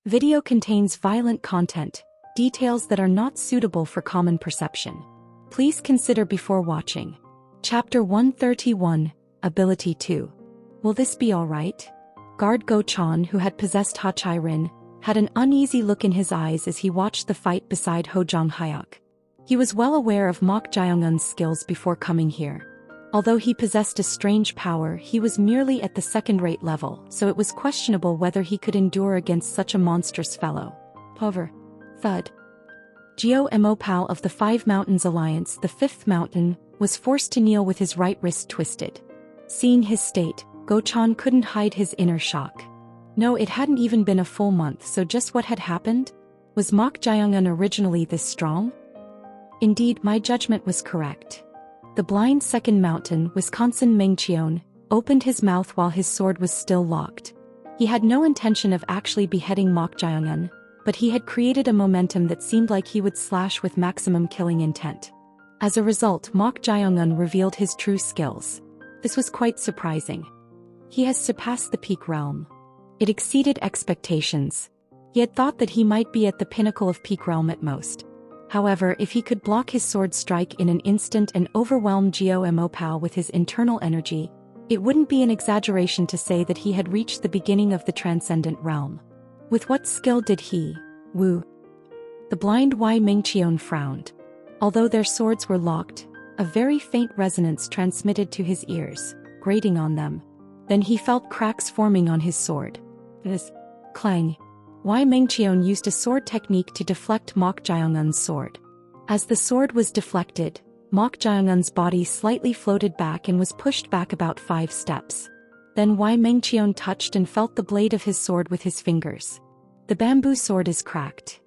Video contains violent content, details that are not suitable for common perception. Please consider before watching. Chapter 131, Ability 2. Will this be alright? Guard Go-chan, who had possessed Ha-Chai-rin, had an uneasy look in his eyes as he watched the fight beside Ho-jong Hyuk. He was well aware of Mok Jae-un's skills before coming here. Although he possessed a strange power, he was merely at the second-rate level, so it was questionable whether he could endure against such a monstrous fellow. However, thud. Geo Mo-pal of the Five Mountains Alliance, the fifth mountain, was forced to kneel with his right wrist twisted. Seeing his state, Go-chan couldn't hide his inner shock. No, it hadn't even been a full month, so just what had happened? Was Mok Jae-un originally this strong? Indeed, my judgment was correct. The blind second mountain, Wisconsin Mengcheon, opened his mouth while his sword was still locked. He had no intention of actually beheading Mok Jae-un, but he had created a momentum that seemed like he would slash with maximum killing intent. As a result, Mok Jae-un revealed his true skills. This was quite surprising. He has surpassed the peak realm. It exceeded expectations. He had thought that he might be at the pinnacle of peak realm at most. However, if he could block his sword strike in an instant and overwhelm Geo Mo-pal with his internal energy, it wouldn't be an exaggeration to say that he had reached the beginning of the transcendent realm. With what skill did he, woo? The blind Wai Mingcheon frowned. Although their swords were locked, a very faint resonance transmitted to his ears, grating on them. Then he felt cracks forming on his sword. This clang. Wai Mingcheon used a sword technique to deflect Mok Jae-un's sword. As the sword was deflected, Mok Jae-un's body slightly floated back and was pushed back about 5 steps. Then Wai Mingcheon touched and felt the blade of his sword with his fingers. The bamboo sword is cracked.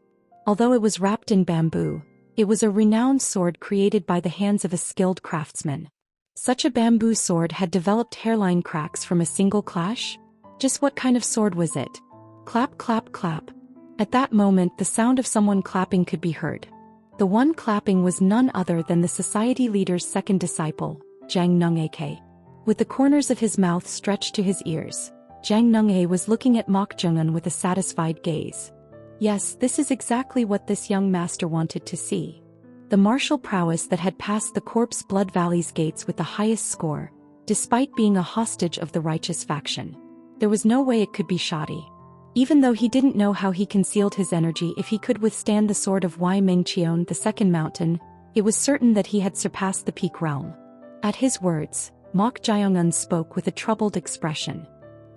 Although it was wrapped in bamboo, it was a renowned sword created by the hands of a skilled craftsman. Such a bamboo sword had developed hairline cracks from a single clash? Just what kind of sword was it? Clap, clap, clap. At that moment, the sound of someone clapping could be heard. The one clapping was none other than the society leader's second disciple, Jang Nung-ak. With the corners of his mouth stretched to his ears, Jang Nung-ak was looking at Mok Jae-un with a satisfied gaze. Yes, this is exactly what this young master wanted to see. The martial prowess that had passed the Corpse Blood Valley's gates with the highest score, despite being a hostage of the righteous faction. There was no way it could be shoddy. Even though he didn't know how he concealed his energy if he could withstand the sword of Wai Mingcheon, the second mountain, it was certain that he had surpassed the peak realm. At his words, Mok Jae-un spoke with a troubled expression.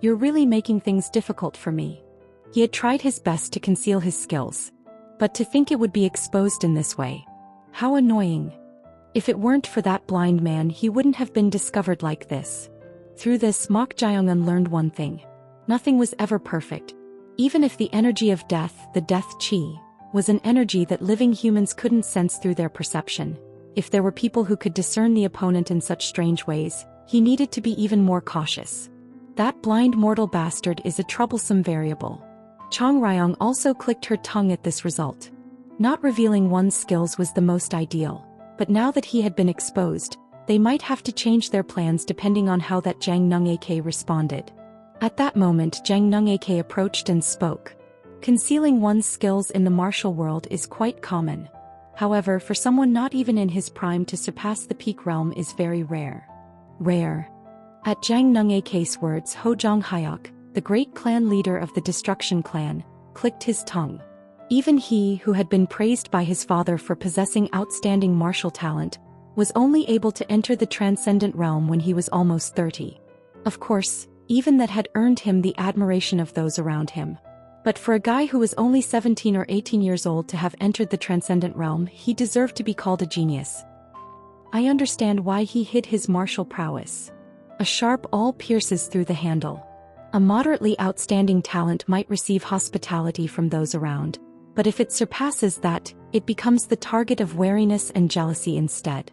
You're really making things difficult for me. He had tried his best to conceal his skills. But to think it would be exposed in this way. How annoying. If it weren't for that blind man, he wouldn't have been discovered like this. Through this, Mok Jae-un learned one thing. Nothing was ever perfect. Even if the energy of death, the death chi, was an energy that living humans couldn't sense through their perception, if there were people who could discern the opponent in such strange ways, he needed to be even more cautious. That blind mortal bastard is a troublesome variable. Chong Ryong also clicked her tongue at this result. Not revealing one's skills was the most ideal, but now that he had been exposed, they might have to change their plans depending on how that Jang Nung-ak responded. At that moment, Jang Nung-ak approached and spoke. Concealing one's skills in the martial world is quite common. However, for someone not even in his prime to surpass the peak realm is very rare. Rare. At Jang Nung-ak's words, Ho-jong Hyuk, the great clan leader of the Destruction Clan, clicked his tongue. Even he, who had been praised by his father for possessing outstanding martial talent, was only able to enter the transcendent realm when he was almost 30. Of course, even that had earned him the admiration of those around him. But for a guy who was only 17 or 18 years old to have entered the transcendent realm, he deserved to be called a genius. I understand why he hid his martial prowess. A sharp awl pierces through the handle. A moderately outstanding talent might receive hospitality from those around, but if it surpasses that, it becomes the target of wariness and jealousy instead.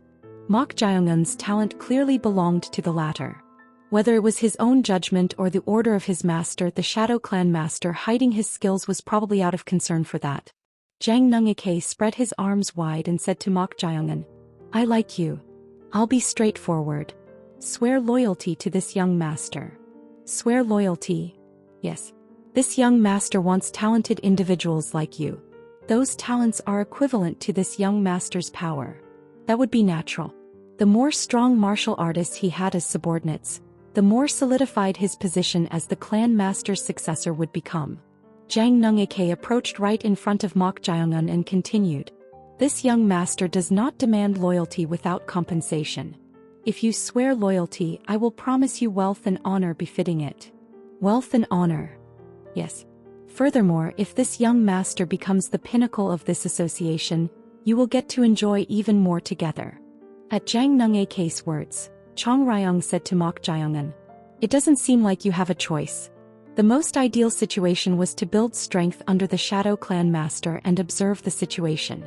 Mok Jae-un's talent clearly belonged to the latter. Whether it was his own judgment or the order of his master, the Shadow Clan master, hiding his skills was probably out of concern for that. Jang Nung-ak spread his arms wide and said to Mok Jae-un, I like you. I'll be straightforward. Swear loyalty to this young master. Swear loyalty. Yes. This young master wants talented individuals like you. Those talents are equivalent to this young master's power. That would be natural. The more strong martial artists he had as subordinates, the more solidified his position as the clan master's successor would become. Jang Nung-ak approached right in front of Mok Jae-eun and continued. This young master does not demand loyalty without compensation. If you swear loyalty, I will promise you wealth and honor befitting it. Wealth and honor. Yes. Furthermore, if this young master becomes the pinnacle of this association, you will get to enjoy even more together. At Jang Nung-ak's words, Chong Ryong said to Mok Jae-eun, it doesn't seem like you have a choice. The most ideal situation was to build strength under the Shadow Clan master and observe the situation.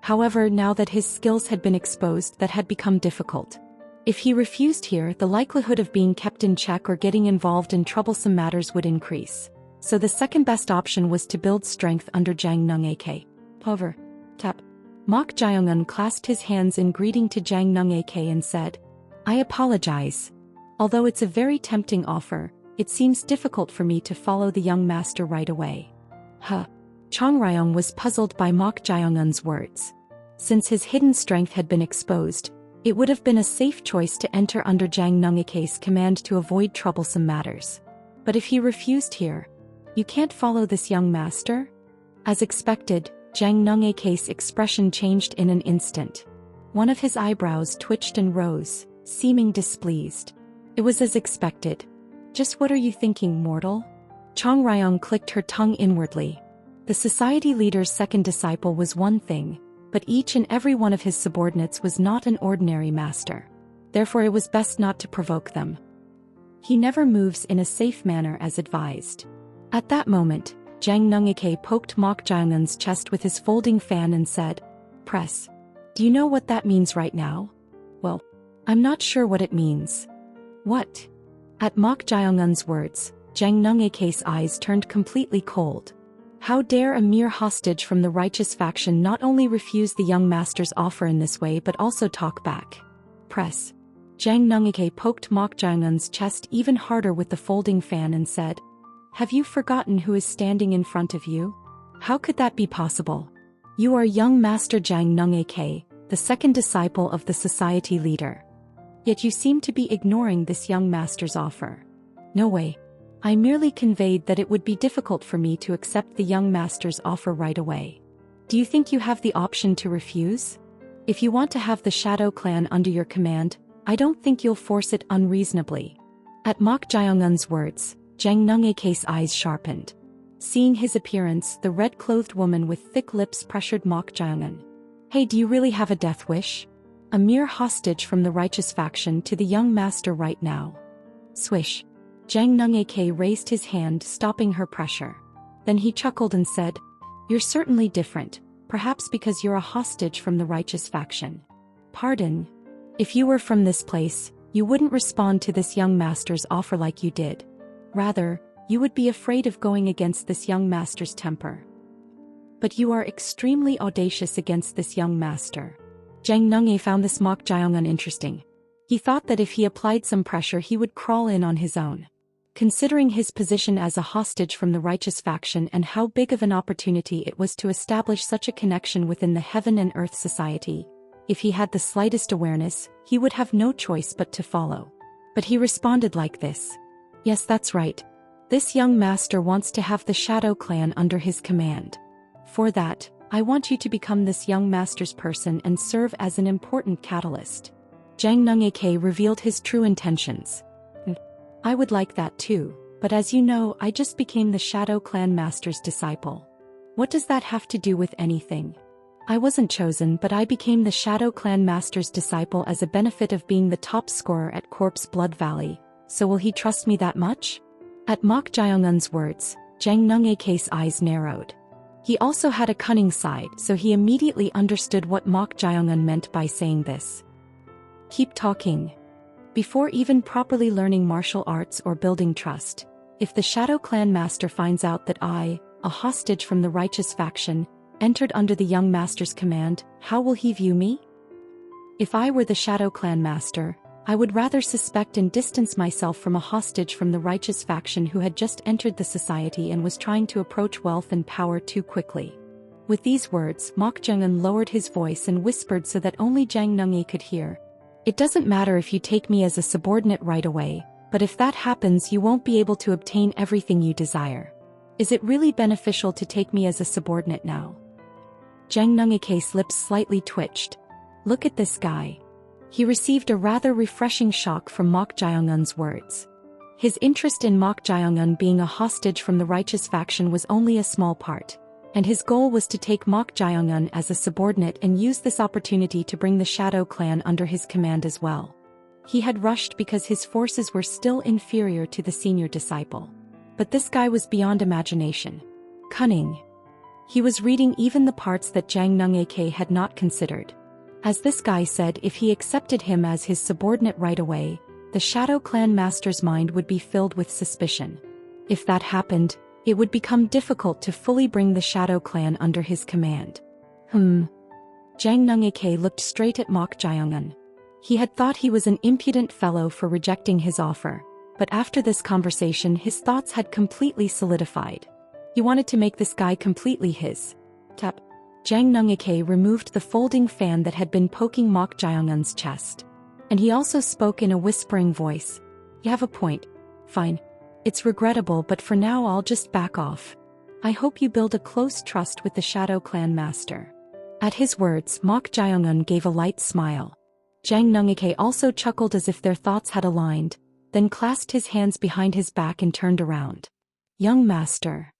However, now that his skills had been exposed, that had become difficult. If he refused here, the likelihood of being kept in check or getting involved in troublesome matters would increase. So the second best option was to build strength under Jang Nung-ak. However, tap. Mok Jae-eun clasped his hands in greeting to Jang Nung-ak and said, I apologize. Although it's a very tempting offer, it seems difficult for me to follow the young master right away. Chong Ryong was puzzled by Mok Jae-eun's words. Since his hidden strength had been exposed, it would have been a safe choice to enter under Jang Nung-ak's command to avoid troublesome matters. But if he refused here, you can't follow this young master? As expected, Jang Nung-ak's expression changed in an instant. One of his eyebrows twitched and rose, seeming displeased. It was as expected. Just what are you thinking, mortal? Chong Ryong clicked her tongue inwardly. The society leader's second disciple was one thing, but each and every one of his subordinates was not an ordinary master. Therefore it was best not to provoke them. He never moves in a safe manner as advised. At that moment, Jang Nung-ak poked Mok Jae-eun's chest with his folding fan and said, Press. Do you know what that means right now? Well, I'm not sure what it means. What? At Mok Jae-eun's words, Jang Nung-ak's eyes turned completely cold. How dare a mere hostage from the righteous faction not only refuse the young master's offer in this way but also talk back? Press. Jang Nung-ak poked Mok Jae-eun's chest even harder with the folding fan and said, Have you forgotten who is standing in front of you? How could that be possible? You are young Master Jang Nung-ak, the second disciple of the society leader. Yet you seem to be ignoring this young master's offer. No way. I merely conveyed that it would be difficult for me to accept the young master's offer right away. Do you think you have the option to refuse? If you want to have the Shadow Clan under your command, I don't think you'll force it unreasonably. At Mok Jae-eun's words, Jang Nung-ak's eyes sharpened. Seeing his appearance, the red-clothed woman with thick lips pressured Mok Jae-eun. Hey, do you really have a death wish? A mere hostage from the righteous faction to the young master right now. Swish. Jang Nung-ak raised his hand, stopping her pressure. Then he chuckled and said, You're certainly different, perhaps because you're a hostage from the righteous faction. Pardon? If you were from this place, you wouldn't respond to this young master's offer like you did. Rather, you would be afraid of going against this young master's temper. But you are extremely audacious against this young master. Jang Nung-ak found this Mok Jae-eun interesting. He thought that if he applied some pressure he would crawl in on his own. Considering his position as a hostage from the righteous faction and how big of an opportunity it was to establish such a connection within the Heaven and Earth Society, if he had the slightest awareness, he would have no choice but to follow. But he responded like this. Yes, that's right. This young master wants to have the Shadow Clan under his command. For that, I want you to become this young master's person and serve as an important catalyst. Jang Nung-ak revealed his true intentions. I would like that too, but as you know, I just became the Shadow Clan master's disciple. What does that have to do with anything? I wasn't chosen, but I became the Shadow Clan master's disciple as a benefit of being the top scorer at Corpse Blood Valley, so will he trust me that much? At Mok Jae-eun's words, Jang Nung-ak's eyes narrowed. He also had a cunning side, so he immediately understood what Mok Jae-eun meant by saying this. Keep talking. Before even properly learning martial arts or building trust, if the Shadow Clan master finds out that I, a hostage from the righteous faction, entered under the young master's command, how will he view me? If I were the Shadow Clan master, I would rather suspect and distance myself from a hostage from the righteous faction who had just entered the society and was trying to approach wealth and power too quickly. With these words, Mok Jeongeun lowered his voice and whispered so that only Jang Nungi could hear. It doesn't matter if you take me as a subordinate right away, but if that happens you won't be able to obtain everything you desire. Is it really beneficial to take me as a subordinate now? Jang Nungike's lips slightly twitched. Look at this guy. He received a rather refreshing shock from Mok Jeongeun's words. His interest in Mok Jeongeun being a hostage from the righteous faction was only a small part, and his goal was to take Mok Jeongeun as a subordinate and use this opportunity to bring the Shadow Clan under his command as well. He had rushed because his forces were still inferior to the senior disciple. But this guy was beyond imagination. Cunning. He was reading even the parts that Jang Nungike had not considered. As this guy said, if he accepted him as his subordinate right away, the Shadow Clan master's mind would be filled with suspicion. If that happened, it would become difficult to fully bring the Shadow Clan under his command. Jang Nungike looked straight at Mok Jeongeun. He had thought he was an impudent fellow for rejecting his offer, but after this conversation his thoughts had completely solidified. He wanted to make this guy completely his. Tap. Jang Nungike removed the folding fan that had been poking Mok Jeongeun's chest. And he also spoke in a whispering voice. You have a point. Fine. It's regrettable, but for now I'll just back off. I hope you build a close trust with the Shadow Clan master. At his words, Mok Jeongeun gave a light smile. Jang Nungike also chuckled as if their thoughts had aligned, then clasped his hands behind his back and turned around. Young master.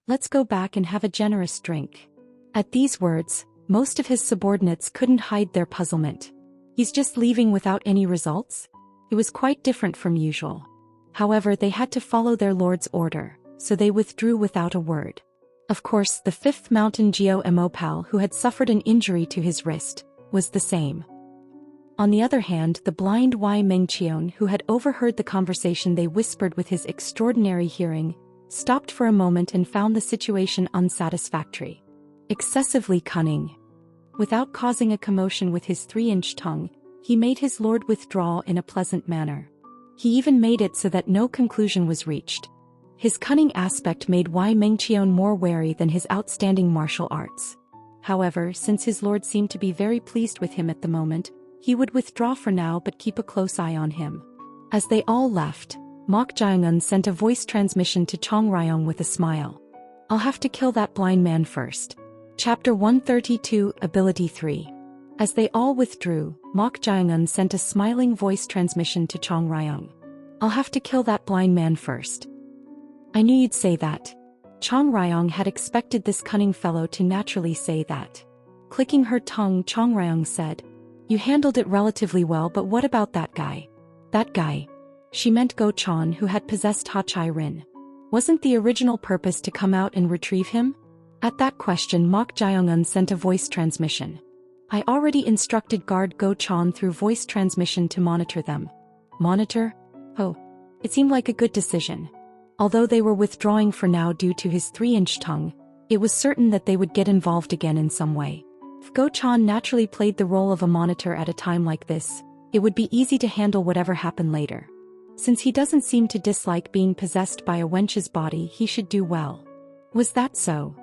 Let's go back and have a generous drink. At these words, most of his subordinates couldn't hide their puzzlement. He's just leaving without any results? It was quite different from usual. However, they had to follow their lord's order, so they withdrew without a word. Of course, the 5th Mountain Geo Mopal, who had suffered an injury to his wrist, was the same. On the other hand, the blind Wai Mengqion, who had overheard the conversation they whispered with his extraordinary hearing, stopped for a moment and found the situation unsatisfactory. Excessively cunning. Without causing a commotion with his 3-inch tongue, he made his lord withdraw in a pleasant manner. He even made it so that no conclusion was reached. His cunning aspect made Wai Mengqion more wary than his outstanding martial arts. However, since his lord seemed to be very pleased with him at the moment, he would withdraw for now but keep a close eye on him. As they all left, Mok Jeongeun sent a voice transmission to Chong Ryong with a smile. I'll have to kill that blind man first. Chapter 132, Ability 3. As they all withdrew, Mok Jeongeun sent a smiling voice transmission to Chong Ryong. I'll have to kill that blind man first. I knew you'd say that. Chong Ryong had expected this cunning fellow to naturally say that. Clicking her tongue, Chong Ryong said, You handled it relatively well, but what about that guy? That guy. She meant Go Chan, who had possessed Ha Chai Rin. Wasn't the original purpose to come out and retrieve him? At that question, Mok Jeongeun sent a voice transmission. I already instructed guard Go Chan through voice transmission to monitor them. Monitor? Oh. It seemed like a good decision. Although they were withdrawing for now due to his 3-inch tongue, it was certain that they would get involved again in some way. If Go Chan naturally played the role of a monitor at a time like this, it would be easy to handle whatever happened later. Since he doesn't seem to dislike being possessed by a wench's body, he should do well. Was that so?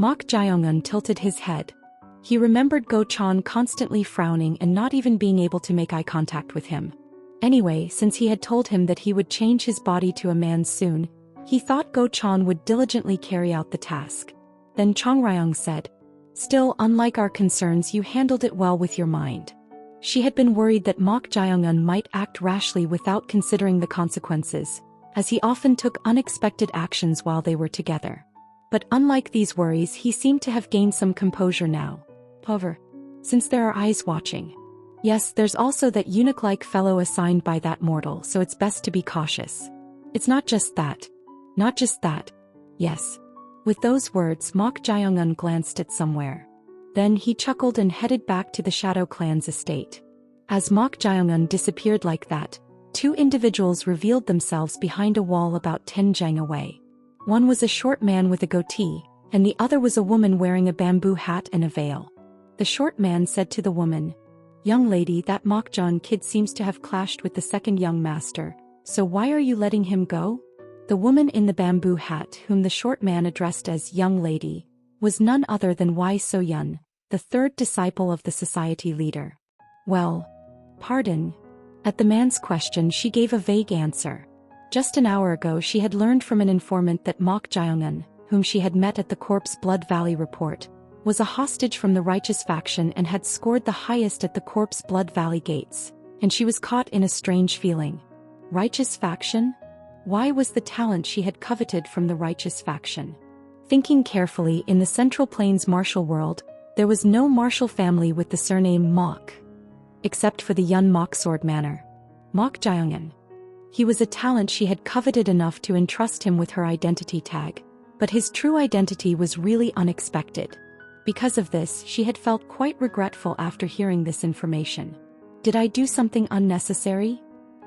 Mok Jeongeun tilted his head. He remembered Go Chan constantly frowning and not even being able to make eye contact with him. Anyway, since he had told him that he would change his body to a man soon, he thought Go Chan would diligently carry out the task. Then Chong Ryong said, Still, unlike our concerns, you handled it well with your mind. She had been worried that Mok Jeongeun might act rashly without considering the consequences, as he often took unexpected actions while they were together. But unlike these worries, he seemed to have gained some composure now. However, since there are eyes watching. Yes, there's also that eunuch-like fellow assigned by that mortal, so it's best to be cautious. It's not just that. Not just that. Yes. With those words, Mok Jeongeun glanced at somewhere. Then he chuckled and headed back to the Shadow Clan's estate. As Mok Jeongeun disappeared like that, 2 individuals revealed themselves behind a wall about 10 jang away. One was a short man with a goatee, and the other was a woman wearing a bamboo hat and a veil. The short man said to the woman, Young lady, that Mokjan kid seems to have clashed with the second young master, so why are you letting him go? The woman in the bamboo hat, whom the short man addressed as young lady, was none other than Wai So-yun, the third disciple of the society leader. Well, pardon. At the man's question she gave a vague answer. Just an hour ago she had learned from an informant that Mok Jae-eun, whom she had met at the Corpse Blood Valley report, was a hostage from the righteous faction and had scored the highest at the Corpse Blood Valley gates, and she was caught in a strange feeling. Righteous faction? Why was the talent she had coveted from the righteous faction? Thinking carefully, in the Central Plains martial world, there was no martial family with the surname Mok, except for the Yun Mok Sword Manor. Mok Jae-eun. He was a talent she had coveted enough to entrust him with her identity tag, but his true identity was really unexpected. Because of this, she had felt quite regretful after hearing this information. Did I do something unnecessary?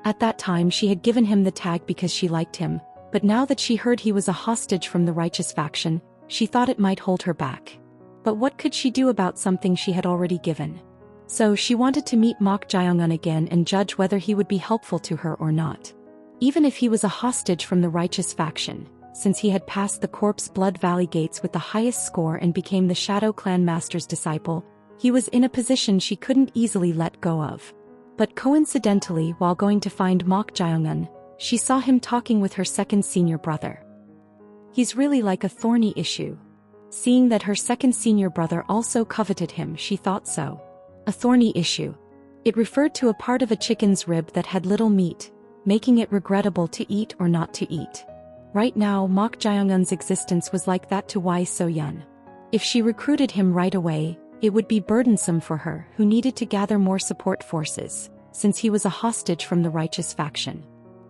At that time she had given him the tag because she liked him, but now that she heard he was a hostage from the righteous faction, she thought it might hold her back. But what could she do about something she had already given? So she wanted to meet Mok Jae-eun again and judge whether he would be helpful to her or not. Even if he was a hostage from the righteous faction, since he had passed the Corpse Blood Valley gates with the highest score and became the Shadow Clan Master's disciple, he was in a position she couldn't easily let go of. But coincidentally, while going to find Mok Jae-eun, she saw him talking with her second senior brother. He's really like a thorny issue. Seeing that her second senior brother also coveted him, she thought so. A thorny issue. It referred to a part of a chicken's rib that had little meat, making it regrettable to eat or not to eat. Right now, Mok Jae-eun's existence was like that to Wai So-yun. If she recruited him right away, it would be burdensome for her, who needed to gather more support forces, since he was a hostage from the righteous faction.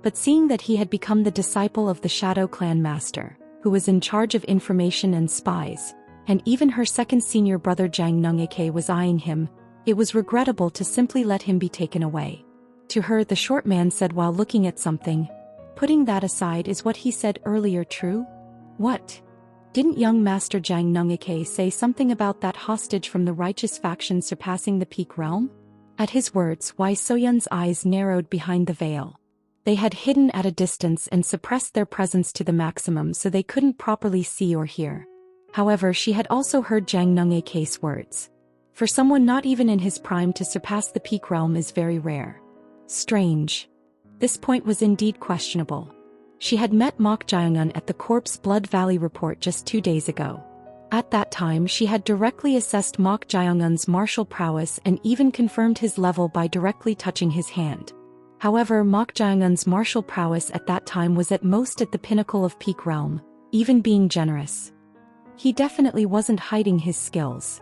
But seeing that he had become the disciple of the Shadow Clan Master, who was in charge of information and spies, and even her second senior brother Jang Nung-ik was eyeing him, it was regrettable to simply let him be taken away. To her, the short man said while looking at something, "Putting that aside, is what he said earlier true?" "What? Didn't young Master Jang Nung-ik say something about that hostage from the righteous faction surpassing the peak realm?" At his words, Wai So-yun's eyes narrowed behind the veil. They had hidden at a distance and suppressed their presence to the maximum so they couldn't properly see or hear. However, she had also heard Jang Nung-ik's words. For someone not even in his prime to surpass the peak realm is very rare. Strange. This point was indeed questionable. She had met Mok Jae-eun at the Corpse Blood Valley report just 2 days ago. At that time she had directly assessed Mok Jae-eun's martial prowess and even confirmed his level by directly touching his hand. However, Mok Jae-eun's martial prowess at that time was at most at the pinnacle of peak realm, even being generous. He definitely wasn't hiding his skills.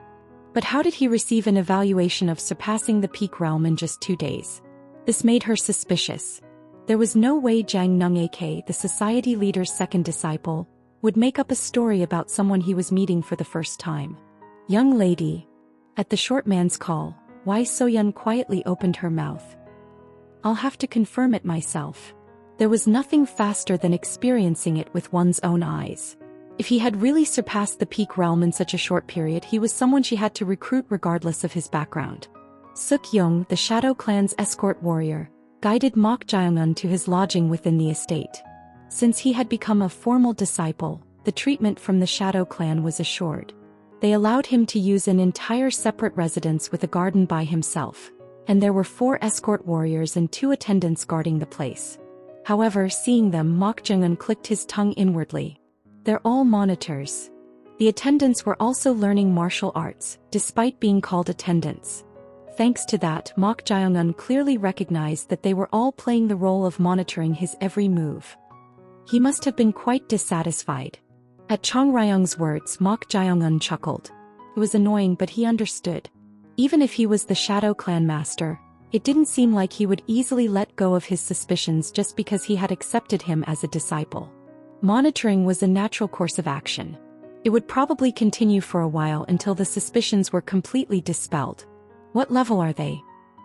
But how did he receive an evaluation of surpassing the peak realm in just 2 days? This made her suspicious. There was no way Jang Nung-ik, the society leader's second disciple, would make up a story about someone he was meeting for the first time. "Young lady." At the short man's call, Wai So-yun quietly opened her mouth. "I'll have to confirm it myself." There was nothing faster than experiencing it with one's own eyes. If he had really surpassed the peak realm in such a short period, he was someone she had to recruit regardless of his background. Suk-young, the Shadow Clan's escort warrior, guided Mok Jae-eun to his lodging within the estate. Since he had become a formal disciple, the treatment from the Shadow Clan was assured. They allowed him to use an entire separate residence with a garden by himself, and there were 4 escort warriors and 2 attendants guarding the place. However, seeing them, Mok Jae-eun clicked his tongue inwardly. They're all monitors. The attendants were also learning martial arts, despite being called attendants. Thanks to that, Mok Jae-eun clearly recognized that they were all playing the role of monitoring his every move. He must have been quite dissatisfied. At Chong Ryung's words, Mok Jae-eun chuckled. It was annoying, but he understood. Even if he was the Shadow Clan Master, it didn't seem like he would easily let go of his suspicions just because he had accepted him as a disciple. Monitoring was a natural course of action. It would probably continue for a while until the suspicions were completely dispelled. What level are they?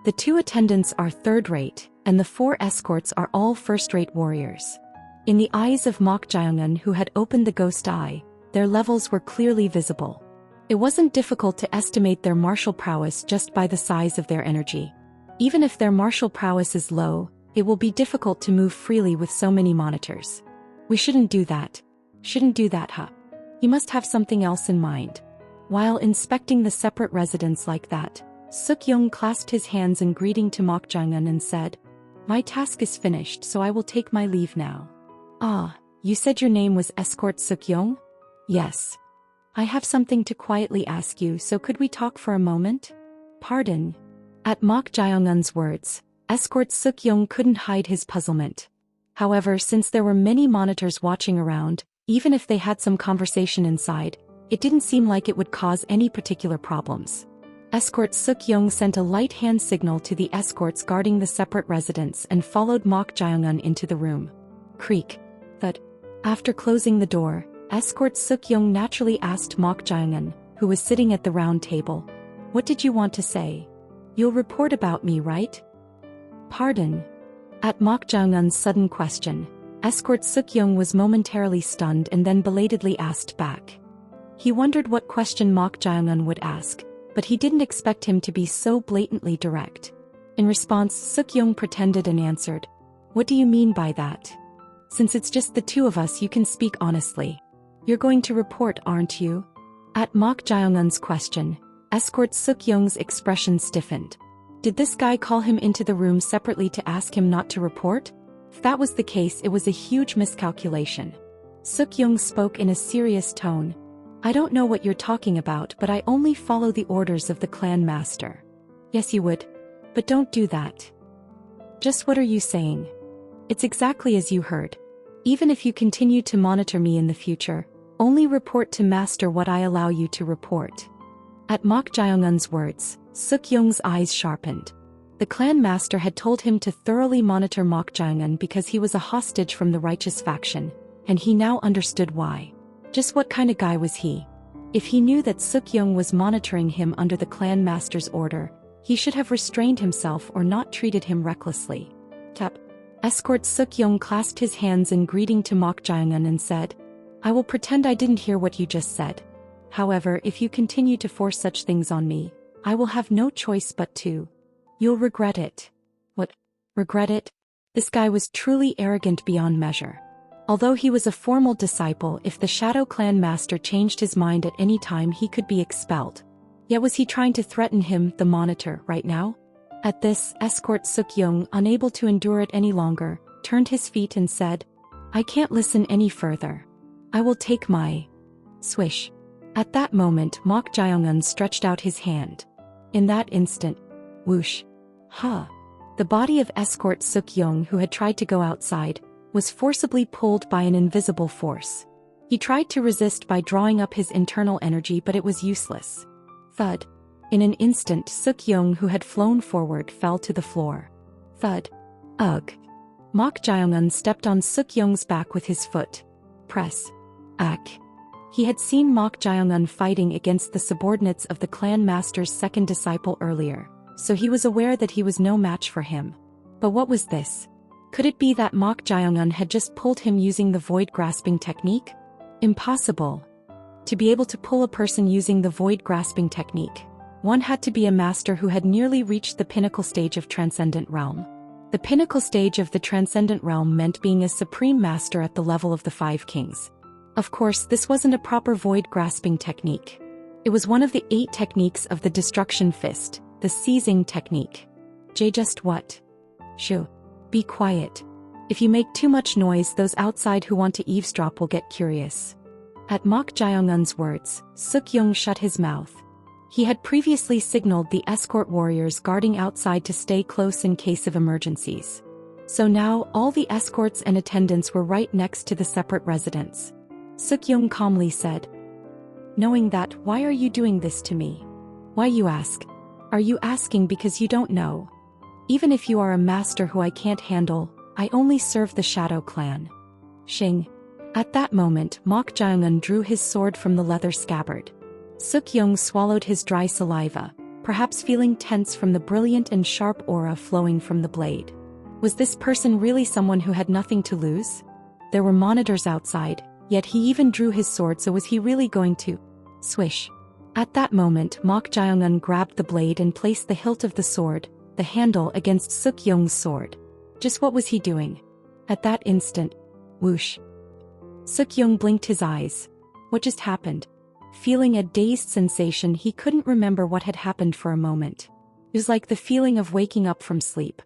The 2 attendants are third-rate, and the 4 escorts are all first-rate warriors. In the eyes of Mok Jae-eun, who had opened the ghost eye, their levels were clearly visible. It wasn't difficult to estimate their martial prowess just by the size of their energy. Even if their martial prowess is low, it will be difficult to move freely with so many monitors. We shouldn't do that. Shouldn't do that, huh? He must have something else in mind. While inspecting the separate residence like that, Suk-young clasped his hands in greeting to Mok Jang-un and said, "My task is finished, so I will take my leave now." "Ah, you said your name was Escort Suk-young?" "Yes. I have something to quietly ask you, so could we talk for a moment?" "Pardon?" At Mok Jae-un's words, Escort Suk-young couldn't hide his puzzlement. However, since there were many monitors watching around, even if they had some conversation inside, it didn't seem like it would cause any particular problems. Escort Suk-young sent a light hand signal to the escorts guarding the separate residence and followed Mok Jae-un into the room. Creak. Thud. After closing the door, Escort Suk-young naturally asked Mok Jae-un, who was sitting at the round table, "What did you want to say? You'll report about me, right?" "Pardon?" At Mok Jae-un's sudden question, Escort Suk-young was momentarily stunned and then belatedly asked back. He wondered what question Mok Jae-un would ask, but he didn't expect him to be so blatantly direct. In response, Suk-young pretended and answered, "What do you mean by that? Since it's just the two of us, you can speak honestly. You're going to report, aren't you?" At Mok Jae-un's question, Escort Suk-young's expression stiffened. Did this guy call him into the room separately to ask him not to report? If that was the case, it was a huge miscalculation. Suk-young spoke in a serious tone. "I don't know what you're talking about, but I only follow the orders of the clan master." "Yes, you would. But don't do that." "Just what are you saying?" "It's exactly as you heard. Even if you continue to monitor me in the future, only report to master what I allow you to report." At Mok Jae-un's words, Suk-young's eyes sharpened. The clan master had told him to thoroughly monitor Mok Jae-un because he was a hostage from the righteous faction, and he now understood why. Just what kind of guy was he? If he knew that Suk-young was monitoring him under the clan master's order, he should have restrained himself or not treated him recklessly. Tap. Escort Suk-young clasped his hands in greeting to Mok Jae-un and said, "I will pretend I didn't hear what you just said. However, if you continue to force such things on me, I will have no choice but to. You'll regret it." "What? Regret it?" This guy was truly arrogant beyond measure. Although he was a formal disciple, if the Shadow Clan master changed his mind at any time, he could be expelled. Yet was he trying to threaten him, the monitor, right now? At this, Escort Suk-young, unable to endure it any longer, turned his feet and said, "I can't listen any further. I will take my..." Swish. At that moment, Mok Jae-un stretched out his hand. In that instant, whoosh. Ha! The body of Escort Suk-young, who had tried to go outside, was forcibly pulled by an invisible force. He tried to resist by drawing up his internal energy, but it was useless. Thud. In an instant, Suk-young, who had flown forward, fell to the floor. Thud. Ugh. Mok Jae-un stepped on Suk-young's back with his foot. Press. Ack. He had seen Mok Jae-un fighting against the subordinates of the clan master's second disciple earlier, so he was aware that he was no match for him. But what was this? Could it be that Mok Jae-un had just pulled him using the void grasping technique? Impossible. To be able to pull a person using the void grasping technique, one had to be a master who had nearly reached the pinnacle stage of Transcendent Realm. The pinnacle stage of the Transcendent Realm meant being a supreme master at the level of the Five Kings. Of course, this wasn't a proper void grasping technique. It was one of the 8 techniques of the Destruction Fist, the seizing technique. Just what? Shoo. Be quiet. If you make too much noise, those outside who want to eavesdrop will get curious. At Mok Jae-un's words, Suk-young shut his mouth. He had previously signaled the escort warriors guarding outside to stay close in case of emergencies. So now, all the escorts and attendants were right next to the separate residence. Suk-young calmly said, "Knowing that, why are you doing this to me?" "Why, you ask? Are you asking because you don't know? Even if you are a master who I can't handle, I only serve the Shadow Clan." Shing. At that moment, Mok Jae-un drew his sword from the leather scabbard. Suk-young swallowed his dry saliva, perhaps feeling tense from the brilliant and sharp aura flowing from the blade. Was this person really someone who had nothing to lose? There were monitors outside, yet he even drew his sword, so was he really going to? Swish. At that moment, Mok Jae-eun grabbed the blade and placed the hilt of the sword, the handle, against Suk-young's sword. Just what was he doing? At that instant, whoosh. Suk-young blinked his eyes. What just happened? Feeling a dazed sensation, he couldn't remember what had happened for a moment. It was like the feeling of waking up from sleep.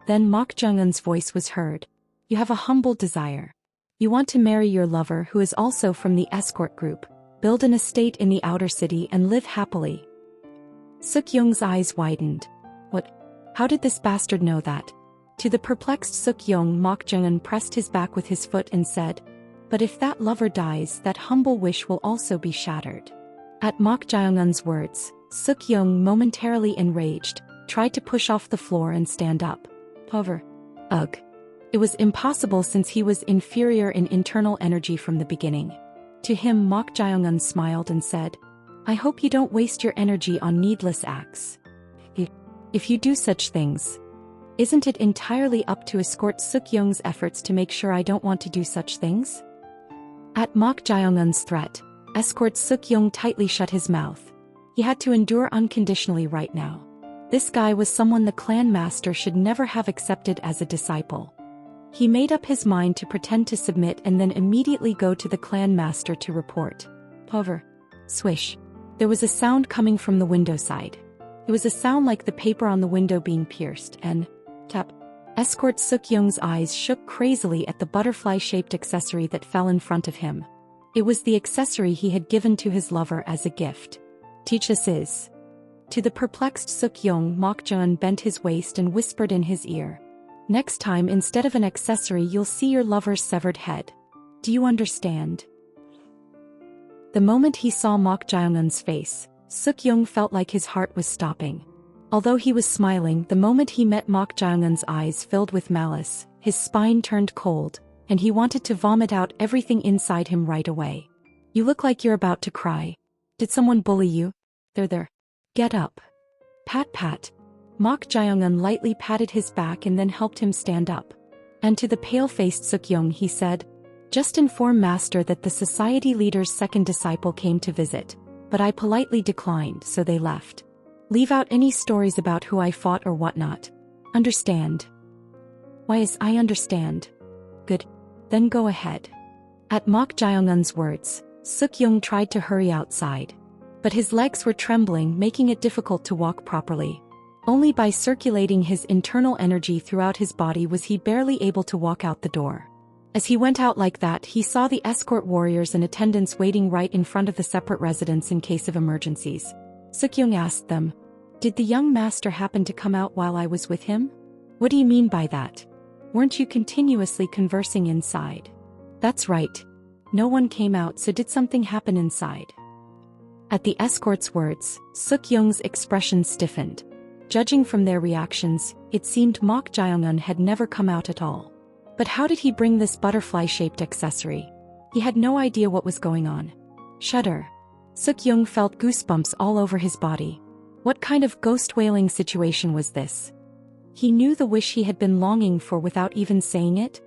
Then Mok Jae-eun's voice was heard. You have a humble desire. You want to marry your lover, who is also from the escort group, build an estate in the outer city and live happily. Suk-young's eyes widened. What? How did this bastard know that? To the perplexed Suk-young, Mok Jae-eun pressed his back with his foot and said, but if that lover dies, that humble wish will also be shattered. At Mok Jae-eun's words, Suk-young, momentarily enraged, tried to push off the floor and stand up. However, ugh. It was impossible since he was inferior in internal energy from the beginning. To him, Mok Jae-eun smiled and said, I hope you don't waste your energy on needless acts. If you do such things, isn't it entirely up to escort Suk-young's efforts to make sure I don't want to do such things? At Mok Jae-eun's threat, escort Suk-young tightly shut his mouth. He had to endure unconditionally right now. This guy was someone the clan master should never have accepted as a disciple. He made up his mind to pretend to submit and then immediately go to the clan master to report. However, swish. There was a sound coming from the window side. It was a sound like the paper on the window being pierced, and tap. Escort Suk-young's eyes shook crazily at the butterfly-shaped accessory that fell in front of him. It was the accessory he had given to his lover as a gift. Teach us is. To the perplexed Suk-young, Mok Jae-eun bent his waist and whispered in his ear. Next time, instead of an accessory, you'll see your lover's severed head. Do you understand? The moment he saw Mok Jae-eun's face, Suk-young felt like his heart was stopping. Although he was smiling, the moment he met Mok Jae-eun's eyes filled with malice, his spine turned cold, and he wanted to vomit out everything inside him right away. You look like you're about to cry. Did someone bully you? There. Get up. Pat pat. Mok Jae-eun lightly patted his back and then helped him stand up. And to the pale-faced Suk-young he said, just inform master that the society leader's second disciple came to visit, but I politely declined, so they left. Leave out any stories about who I fought or whatnot. Understand? Why is I understand? Good. Then go ahead. At Mok Jae-eun's words, Suk-young tried to hurry outside. But his legs were trembling, making it difficult to walk properly. Only by circulating his internal energy throughout his body was he barely able to walk out the door. As he went out like that, he saw the escort warriors and attendants waiting right in front of the separate residence in case of emergencies. Suk-young asked them, did the young master happen to come out while I was with him? What do you mean by that? Weren't you continuously conversing inside? That's right. No one came out, so did something happen inside? At the escort's words, Suk-young's expression stiffened. Judging from their reactions, it seemed Mok Jae-eun had never come out at all. But how did he bring this butterfly-shaped accessory? He had no idea what was going on. Shudder. Suk-young felt goosebumps all over his body. What kind of ghost-wailing situation was this? He knew the wish he had been longing for without even saying it.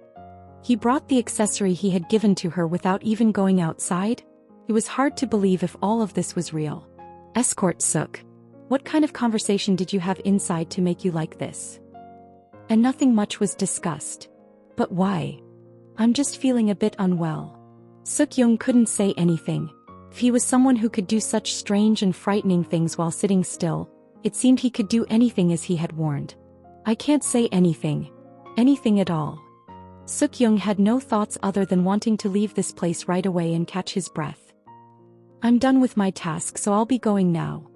He brought the accessory he had given to her without even going outside. It was hard to believe if all of this was real. Escort Suk. What kind of conversation did you have inside to make you like this? And nothing much was discussed. But why? I'm just feeling a bit unwell. Suk-young couldn't say anything. If he was someone who could do such strange and frightening things while sitting still, it seemed he could do anything as he had warned. I can't say anything. Anything at all. Suk-young had no thoughts other than wanting to leave this place right away and catch his breath. I'm done with my task, so I'll be going now.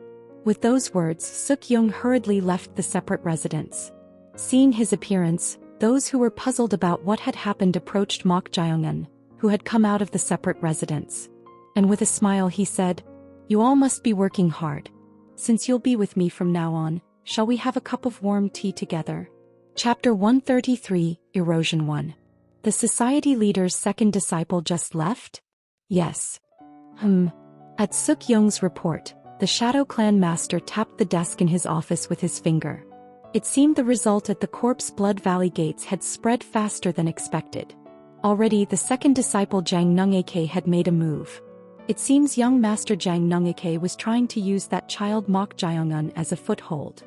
With those words, Suk-young hurriedly left the separate residence. Seeing his appearance, those who were puzzled about what had happened approached Mok Jae-eun, who had come out of the separate residence. And with a smile he said, you all must be working hard. Since you'll be with me from now on, shall we have a cup of warm tea together? Chapter 133, Erosion 1. The society leader's second disciple just left? Yes. At Suk-young's report, the Shadow Clan master tapped the desk in his office with his finger. It seemed the result at the Corpse Blood Valley gates had spread faster than expected. Already the second disciple Jang Nung-ak had made a move. It seems young Master Jang Nungake was trying to use that child Mok Jaeongun as a foothold.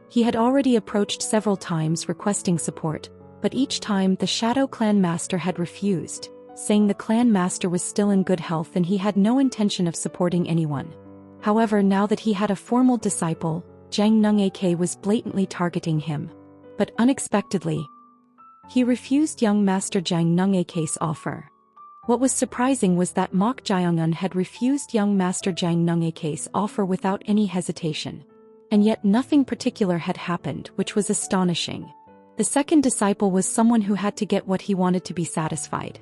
He had already approached several times requesting support, but each time the Shadow Clan Master had refused, saying the Clan Master was still in good health and he had no intention of supporting anyone. However, now that he had a formal disciple, Jang Nungake was blatantly targeting him. But unexpectedly, he refused young Master Jang Nungake's offer. What was surprising was that Mok Jaeongun had refused young Master Jang Nungake's offer without any hesitation. And yet nothing particular had happened, which was astonishing. The second disciple was someone who had to get what he wanted to be satisfied.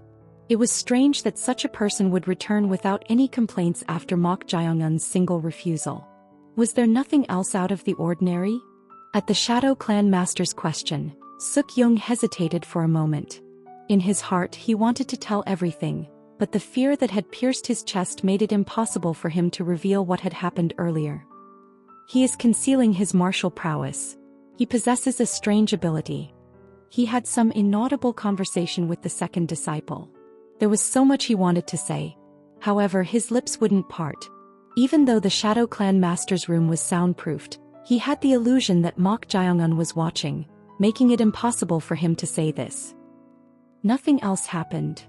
It was strange that such a person would return without any complaints after Mok Jaeongun's single refusal. Was there nothing else out of the ordinary? At the Shadow Clan Master's question, Suk-young hesitated for a moment. In his heart he wanted to tell everything, but the fear that had pierced his chest made it impossible for him to reveal what had happened earlier. He is concealing his martial prowess. He possesses a strange ability. He had some inaudible conversation with the second disciple. There was so much he wanted to say. However, his lips wouldn't part. Even though the Shadow Clan Master's room was soundproofed, he had the illusion that Mok Jaeongun was watching, making it impossible for him to say this. Nothing else happened.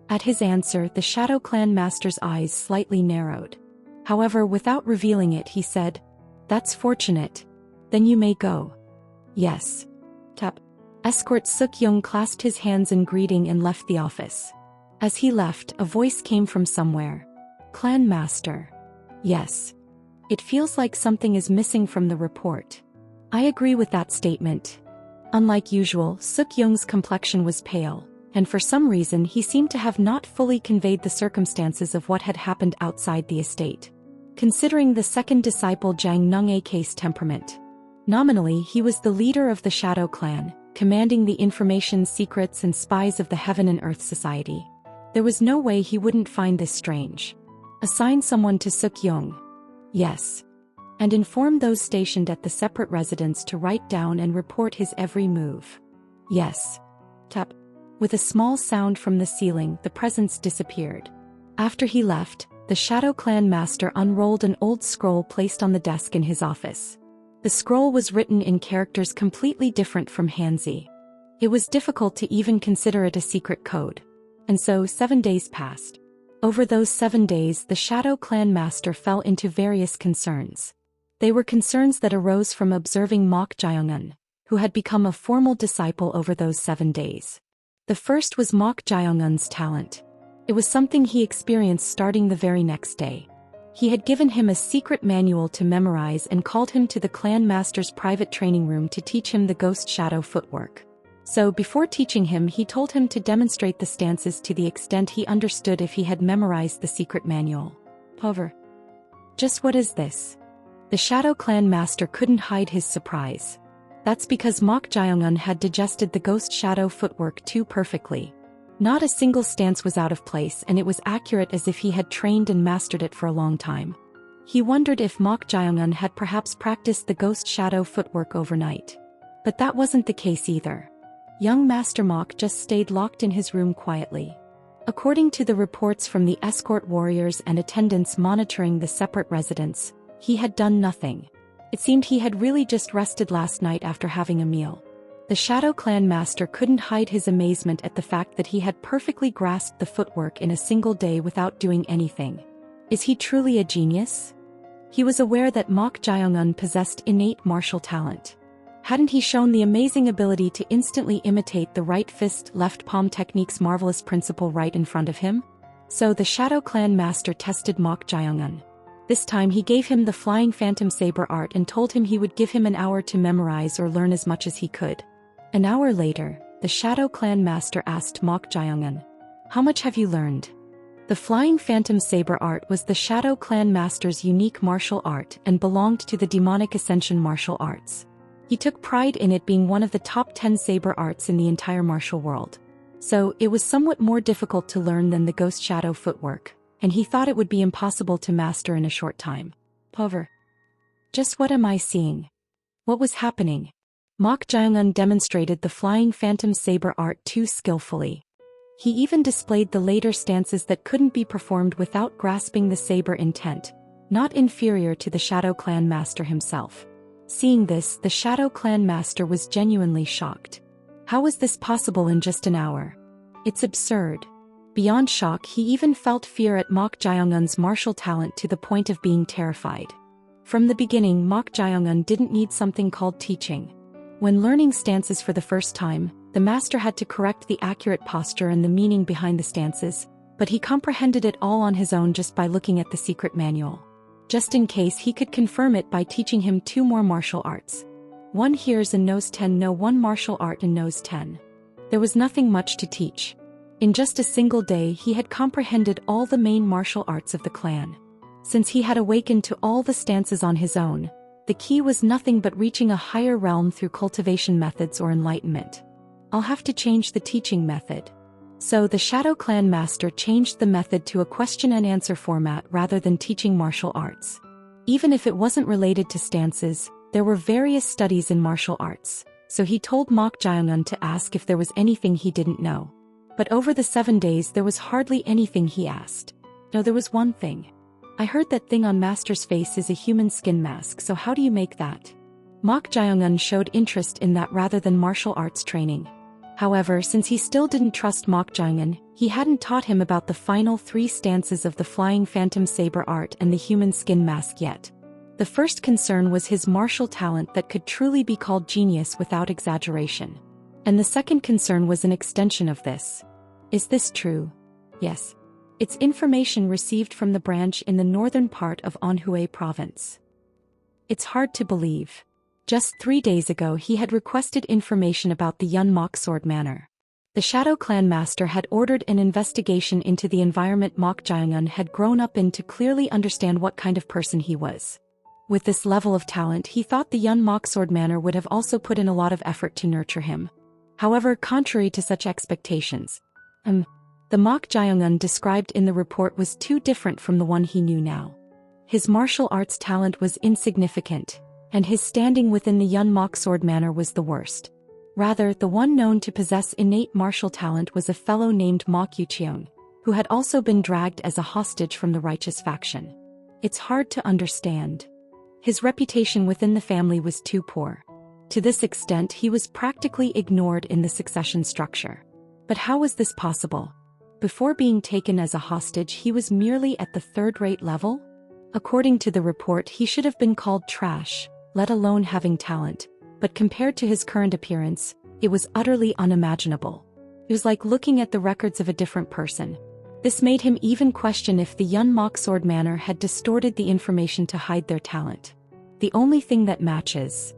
At his answer, the Shadow Clan Master's eyes slightly narrowed. However, without revealing it, he said, "That's fortunate. Then you may go." "Yes." Tap. Escort Suk-young clasped his hands in greeting and left the office. As he left, a voice came from somewhere. "Clan Master." "Yes. It feels like something is missing from the report." "I agree with that statement." Unlike usual, Suk-young's complexion was pale, and for some reason he seemed to have not fully conveyed the circumstances of what had happened outside the estate. Considering the second disciple Jang Nungake's temperament, nominally he was the leader of the Shadow Clan, commanding the information secrets and spies of the Heaven and Earth Society. There was no way he wouldn't find this strange. Assign someone to Suk-young. Yes. And inform those stationed at the separate residence to write down and report his every move. Yes. Tap. With a small sound from the ceiling, the presence disappeared. After he left, the Shadow Clan Master unrolled an old scroll placed on the desk in his office. The scroll was written in characters completely different from Hanzi. It was difficult to even consider it a secret code. And so 7 days passed. Over those 7 days, the Shadow Clan Master fell into various concerns. They were concerns that arose from observing Mok Jaeongun, who had become a formal disciple over those 7 days. The first was Mok Jaeongun's talent. It was something he experienced starting the very next day. He had given him a secret manual to memorize and called him to the Clan Master's private training room to teach him the Ghost Shadow footwork. So before teaching him, he told him to demonstrate the stances to the extent he understood if he had memorized the secret manual. However, just what is this? The Shadow Clan Master couldn't hide his surprise. That's because Mok Jaeongun had digested the Ghost Shadow footwork too perfectly. Not a single stance was out of place, and it was accurate as if he had trained and mastered it for a long time. He wondered if Mok Jaeongun had perhaps practiced the Ghost Shadow footwork overnight. But that wasn't the case either. Young Master Mok just stayed locked in his room quietly. According to the reports from the escort warriors and attendants monitoring the separate residence, he had done nothing. It seemed he had really just rested last night after having a meal. The Shadow Clan Master couldn't hide his amazement at the fact that he had perfectly grasped the footwork in a single day without doing anything. Is he truly a genius? He was aware that Mok Jaeongun possessed innate martial talent. Hadn't he shown the amazing ability to instantly imitate the right fist left palm technique's marvelous principle right in front of him? So the Shadow Clan Master tested Mok Jaeongun. This time he gave him the Flying Phantom Saber art and told him he would give him an hour to memorize or learn as much as he could. An hour later, the Shadow Clan Master asked Mok Jaeongun, "How much have you learned?" The Flying Phantom Saber art was the Shadow Clan Master's unique martial art and belonged to the Demonic Ascension martial arts. He took pride in it being one of the top 10 saber arts in the entire martial world. So, it was somewhat more difficult to learn than the Ghost Shadow footwork, and he thought it would be impossible to master in a short time. However, just what am I seeing? What was happening? Mok Jaeongun demonstrated the Flying Phantom Saber art too skillfully. He even displayed the later stances that couldn't be performed without grasping the saber intent, not inferior to the Shadow Clan Master himself. Seeing this, the Shadow Clan Master was genuinely shocked. How was this possible in just an hour? It's absurd. Beyond shock, he even felt fear at Mok Jayongun's martial talent to the point of being terrified. From the beginning, Mok Jayongun didn't need something called teaching. When learning stances for the first time, the master had to correct the accurate posture and the meaning behind the stances, but he comprehended it all on his own just by looking at the secret manual. Just in case, he could confirm it by teaching him 2 more martial arts. 1 hears and knows 10, no 1 martial art and knows 10. There was nothing much to teach. In just a single day, he had comprehended all the main martial arts of the clan. Since he had awakened to all the stances on his own, the key was nothing but reaching a higher realm through cultivation methods or enlightenment. I'll have to change the teaching method. So the Shadow Clan Master changed the method to a question and answer format rather than teaching martial arts. Even if it wasn't related to stances, there were various studies in martial arts, so he told Mok Jayongun to ask if there was anything he didn't know. But over the 7 days there was hardly anything he asked. No, there was one thing. I heard that thing on Master's face is a human skin mask, so how do you make that? Mok Jayongun showed interest in that rather than martial arts training. However, since he still didn't trust Mok Jayongun, he hadn't taught him about the final 3 stances of the Flying Phantom Saber art and the human skin mask yet. The first concern was his martial talent that could truly be called genius without exaggeration. And the second concern was an extension of this. Is this true? Yes. It's information received from the branch in the northern part of Anhui province. It's hard to believe. Just 3 days ago he had requested information about the Yun Mok Sword Manor. The Shadow Clan Master had ordered an investigation into the environment Mok Jayongun had grown up in to clearly understand what kind of person he was. With this level of talent, he thought the Yun Mok Sword Manor would have also put in a lot of effort to nurture him. However, contrary to such expectations, the Mok Jayongun described in the report was too different from the one he knew now. His martial arts talent was insignificant, and his standing within the Yun Mok Sword Manor was the worst. Rather, the one known to possess innate martial talent was a fellow named Mok Yucheon, who had also been dragged as a hostage from the righteous faction. It's hard to understand. His reputation within the family was too poor. To this extent, he was practically ignored in the succession structure. But how was this possible? Before being taken as a hostage, he was merely at the 3rd-rate level? According to the report, he should have been called trash, let alone having talent, but compared to his current appearance, it was utterly unimaginable. It was like looking at the records of a different person. This made him even question if the Yun Mok Sword Manor had distorted the information to hide their talent. The only thing that matches.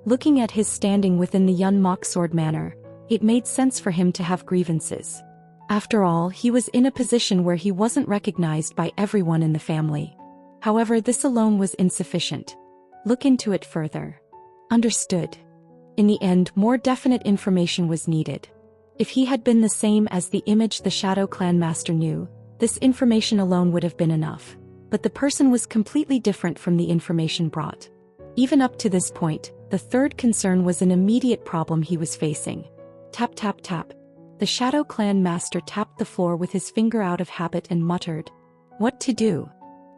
Looking at his standing within the Yun Mok Sword Manor, it made sense for him to have grievances. After all, he was in a position where he wasn't recognized by everyone in the family. However, this alone was insufficient. Look into it further. Understood. In the end, more definite information was needed. If he had been the same as the image the Shadow Clan Master knew, this information alone would have been enough. But the person was completely different from the information brought. Even up to this point, the third concern was an immediate problem he was facing. Tap tap tap. The Shadow Clan Master tapped the floor with his finger out of habit and muttered, "What to do?"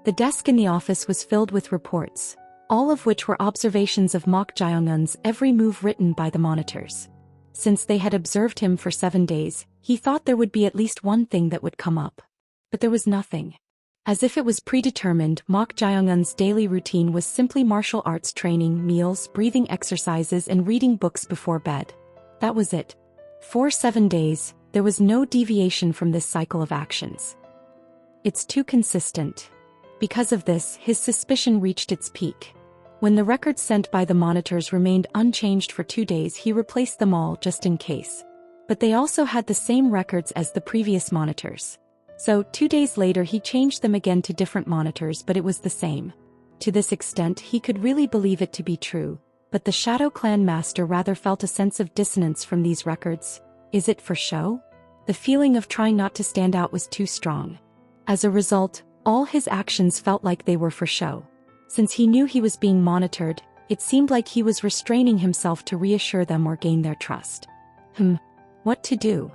The desk in the office was filled with reports, all of which were observations of Mok Jayongun's every move written by the monitors. Since they had observed him for 7 days, he thought there would be at least one thing that would come up. But there was nothing. As if it was predetermined, Mok Jayongun's daily routine was simply martial arts training, meals, breathing exercises, and reading books before bed. That was it. For 7 days, there was no deviation from this cycle of actions. It's too consistent. Because of this, his suspicion reached its peak. When the records sent by the monitors remained unchanged for 2 days, he replaced them all just in case. But they also had the same records as the previous monitors. So, 2 days later he changed them again to different monitors, but it was the same. To this extent, he could really believe it to be true. But the Shadow Clan Master rather felt a sense of dissonance from these records. Is it for show? The feeling of trying not to stand out was too strong. As a result, all his actions felt like they were for show. Since he knew he was being monitored, it seemed like he was restraining himself to reassure them or gain their trust. What to do?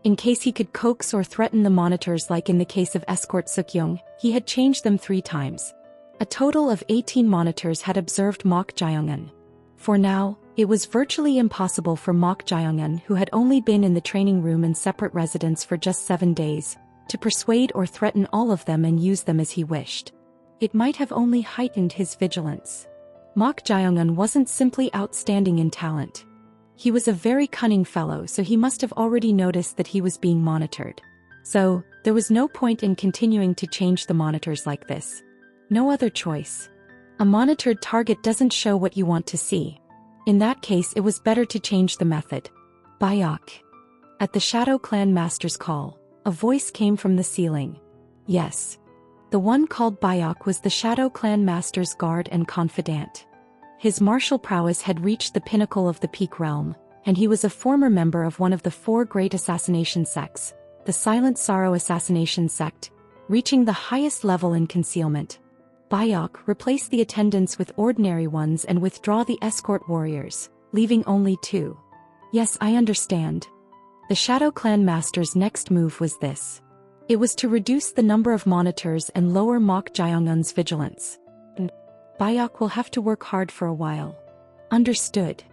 In case he could coax or threaten the monitors like in the case of escort Sukyoung, he had changed them 3 times. A total of 18 monitors had observed Mok Jae-eun. For now, it was virtually impossible for Mok Jae-eun, who had only been in the training room and separate residence for just 7 days, to persuade or threaten all of them and use them as he wished. It might have only heightened his vigilance. Mok Jae-eun wasn't simply outstanding in talent. He was a very cunning fellow, so he must have already noticed that he was being monitored. So, there was no point in continuing to change the monitors like this. No other choice. A monitored target doesn't show what you want to see. In that case, it was better to change the method. Bayok. At the Shadow Clan Master's call, a voice came from the ceiling. Yes. The one called Bayok was the Shadow Clan Master's guard and confidant. His martial prowess had reached the pinnacle of the Peak Realm, and he was a former member of one of the 4 great assassination sects, the Silent Sorrow Assassination Sect, reaching the highest level in concealment. Bayok replaced the attendants with ordinary ones and withdraw the escort warriors, leaving only 2. Yes, I understand. The Shadow Clan Master's next move was this. It was to reduce the number of monitors and lower Mok Jae-eun's vigilance. Bayok will have to work hard for a while. Understood.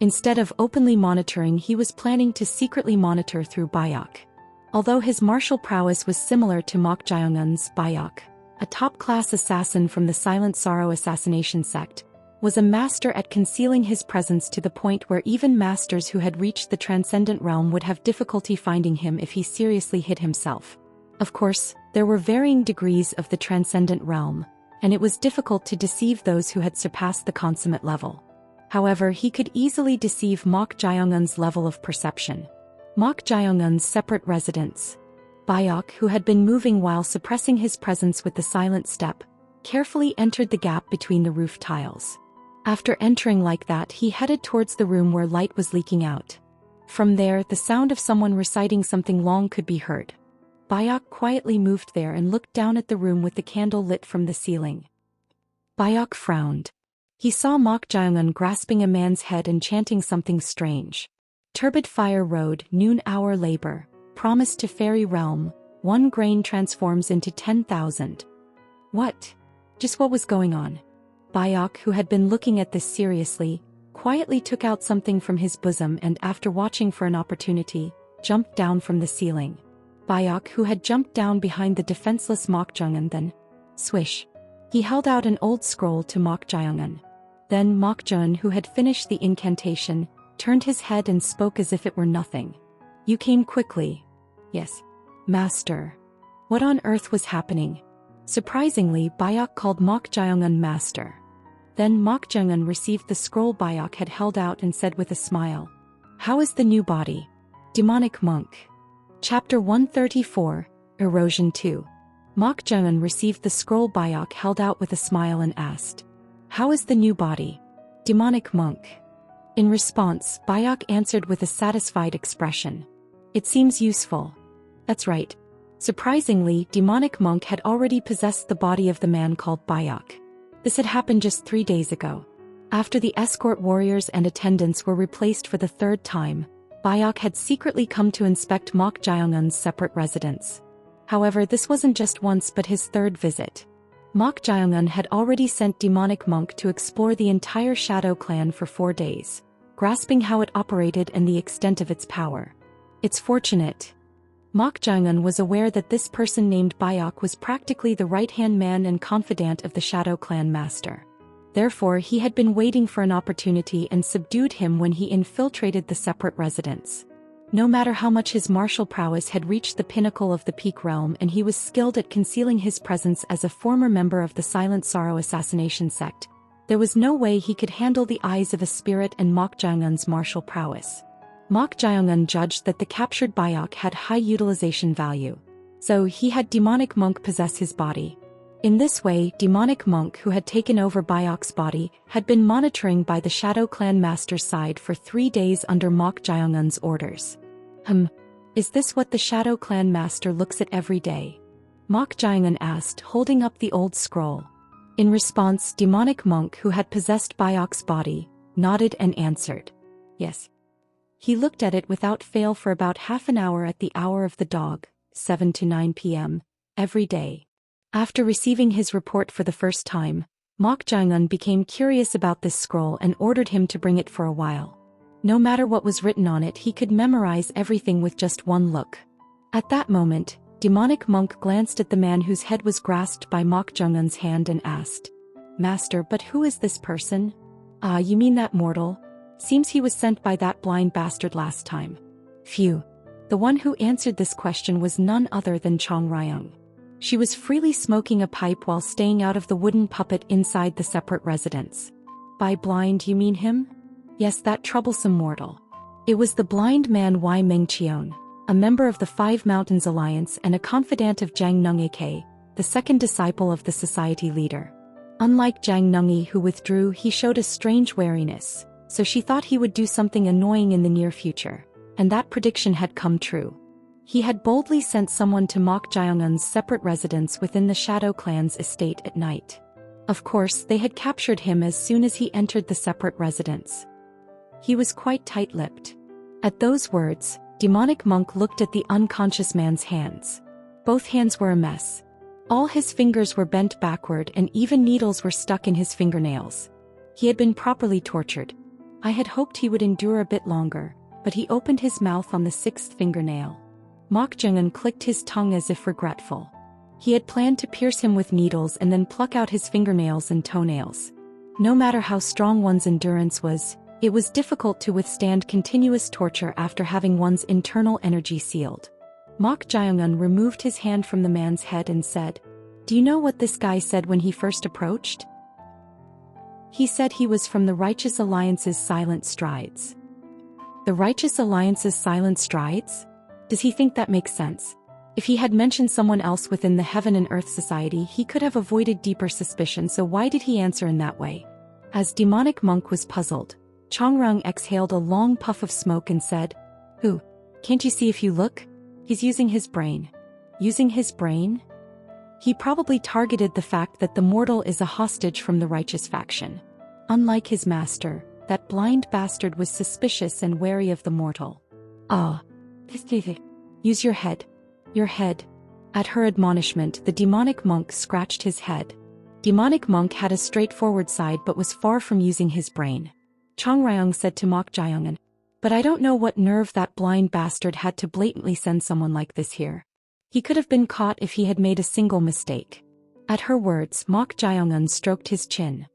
Instead of openly monitoring, he was planning to secretly monitor through Bayok. Although his martial prowess was similar to Mok Jae-eun's, Bayok, a top-class assassin from the Silent Sorrow Assassination Sect, was a master at concealing his presence to the point where even masters who had reached the Transcendent Realm would have difficulty finding him if he seriously hid himself. Of course, there were varying degrees of the Transcendent Realm, and it was difficult to deceive those who had surpassed the consummate level. However, he could easily deceive Mok Jae-eun's level of perception. Mok Jae-eun's separate residence. Bayok, who had been moving while suppressing his presence with the silent step, carefully entered the gap between the roof tiles. After entering like that, he headed towards the room where light was leaking out. From there, the sound of someone reciting something long could be heard. Bayok quietly moved there and looked down at the room with the candle lit from the ceiling. Bayok frowned. He saw Mok Jae-eun grasping a man's head and chanting something strange. Turbid Fire Road, noon hour labor, promise to fairy realm, 1 grain transforms into 10,000. What? Just what was going on? Bayok, who had been looking at this seriously, quietly took out something from his bosom and after watching for an opportunity, jumped down from the ceiling. Bayok, who had jumped down behind the defenseless Mok Jae-eun, then, swish. He held out an old scroll to Mok Jae-eun. Then Mok Jae-eun, who had finished the incantation, turned his head and spoke as if it were nothing. You came quickly. Yes. Master. What on earth was happening? Surprisingly, Bayok called Mok Jae-eun master. Then Mok Jae-eun received the scroll Bayok had held out and said with a smile. How is the new body? Demonic Monk. Chapter 134, Erosion 2. Mok Jae-eun received the scroll Bayok held out with a smile and asked. How is the new body? Demonic Monk. In response, Bayok answered with a satisfied expression. It seems useful. That's right. Surprisingly, Demonic Monk had already possessed the body of the man called Bayok. This had happened just 3 days ago. After the escort warriors and attendants were replaced for the 3rd time, Bayok had secretly come to inspect Mok Jae-eun's separate residence. However, this wasn't just once but his 3rd visit. Mok Jae-eun had already sent Demonic Monk to explore the entire Shadow Clan for 4 days, grasping how it operated and the extent of its power. It's fortunate. Mok Jae-eun was aware that this person named Bayok was practically the right-hand man and confidant of the Shadow Clan Master. Therefore, he had been waiting for an opportunity and subdued him when he infiltrated the separate residence. No matter how much his martial prowess had reached the pinnacle of the Peak Realm and he was skilled at concealing his presence as a former member of the Silent Sorrow Assassination Sect, there was no way he could handle the eyes of a spirit and Mok Jae-eun's martial prowess. Mok Jae-eun judged that the captured Bayok had high utilization value, so he had Demonic Monk possess his body. In this way, Demonic Monk, who had taken over Bayok's body, had been monitoring by the Shadow Clan Master's side for 3 days under Mok Jae-eun's orders. Is this what the Shadow Clan Master looks at every day? Mok Jae-eun asked, holding up the old scroll. In response, Demonic Monk, who had possessed Bayok's body, nodded and answered. Yes. He looked at it without fail for about half an hour at the hour of the dog, 7 to 9 p.m., every day. After receiving his report for the first time, Mok Jae-un became curious about this scroll and ordered him to bring it for a while. No matter what was written on it, he could memorize everything with just one look. At that moment, Demonic Monk glanced at the man whose head was grasped by Mok Jae-un's hand and asked, "Master, but who is this person?" "Ah, you mean that mortal? Seems he was sent by that blind bastard last time." Phew. The one who answered this question was none other than Chong Ryung. She was freely smoking a pipe while staying out of the wooden puppet inside the separate residence. "By blind you mean him?" "Yes, that troublesome mortal." It was the blind man Wai Mengcheon, a member of the Five Mountains Alliance and a confidant of Jang Nung-ik, the second disciple of the society leader. Unlike Jang Nung-i who withdrew, he showed a strange wariness, so she thought he would do something annoying in the near future, and that prediction had come true. He had boldly sent someone to Mok Jae-un's separate residence within the Shadow Clan's estate at night. Of course, they had captured him as soon as he entered the separate residence. He was quite tight-lipped. At those words, Demonic Monk looked at the unconscious man's hands. Both hands were a mess. All his fingers were bent backward and even needles were stuck in his fingernails. He had been properly tortured. I had hoped he would endure a bit longer, but he opened his mouth on the sixth fingernail. Mok Jae-un clicked his tongue as if regretful. He had planned to pierce him with needles and then pluck out his fingernails and toenails. No matter how strong one's endurance was, it was difficult to withstand continuous torture after having one's internal energy sealed. Mok Jae-un removed his hand from the man's head and said, "Do you know what this guy said when he first approached?" "He said he was from the Righteous Alliance's Silent Strides." "The Righteous Alliance's Silent Strides? Does he think that makes sense? If he had mentioned someone else within the Heaven and Earth Society, he could have avoided deeper suspicion, so why did he answer in that way?" As Demonic Monk was puzzled, Chong Ryung exhaled a long puff of smoke and said, "Who? Can't you see if you look? He's using his brain." Using his brain? He probably targeted the fact that the mortal is a hostage from the righteous faction. Unlike his master, that blind bastard was suspicious and wary of the mortal. "Ah. Use your head. Your head." At her admonishment, the Demonic Monk scratched his head. Demonic Monk had a straightforward side but was far from using his brain. Chong Ryung said to Mok Jae-un, "But I don't know what nerve that blind bastard had to blatantly send someone like this here. He could have been caught if he had made a single mistake." At her words, Mok Jae-un stroked his chin.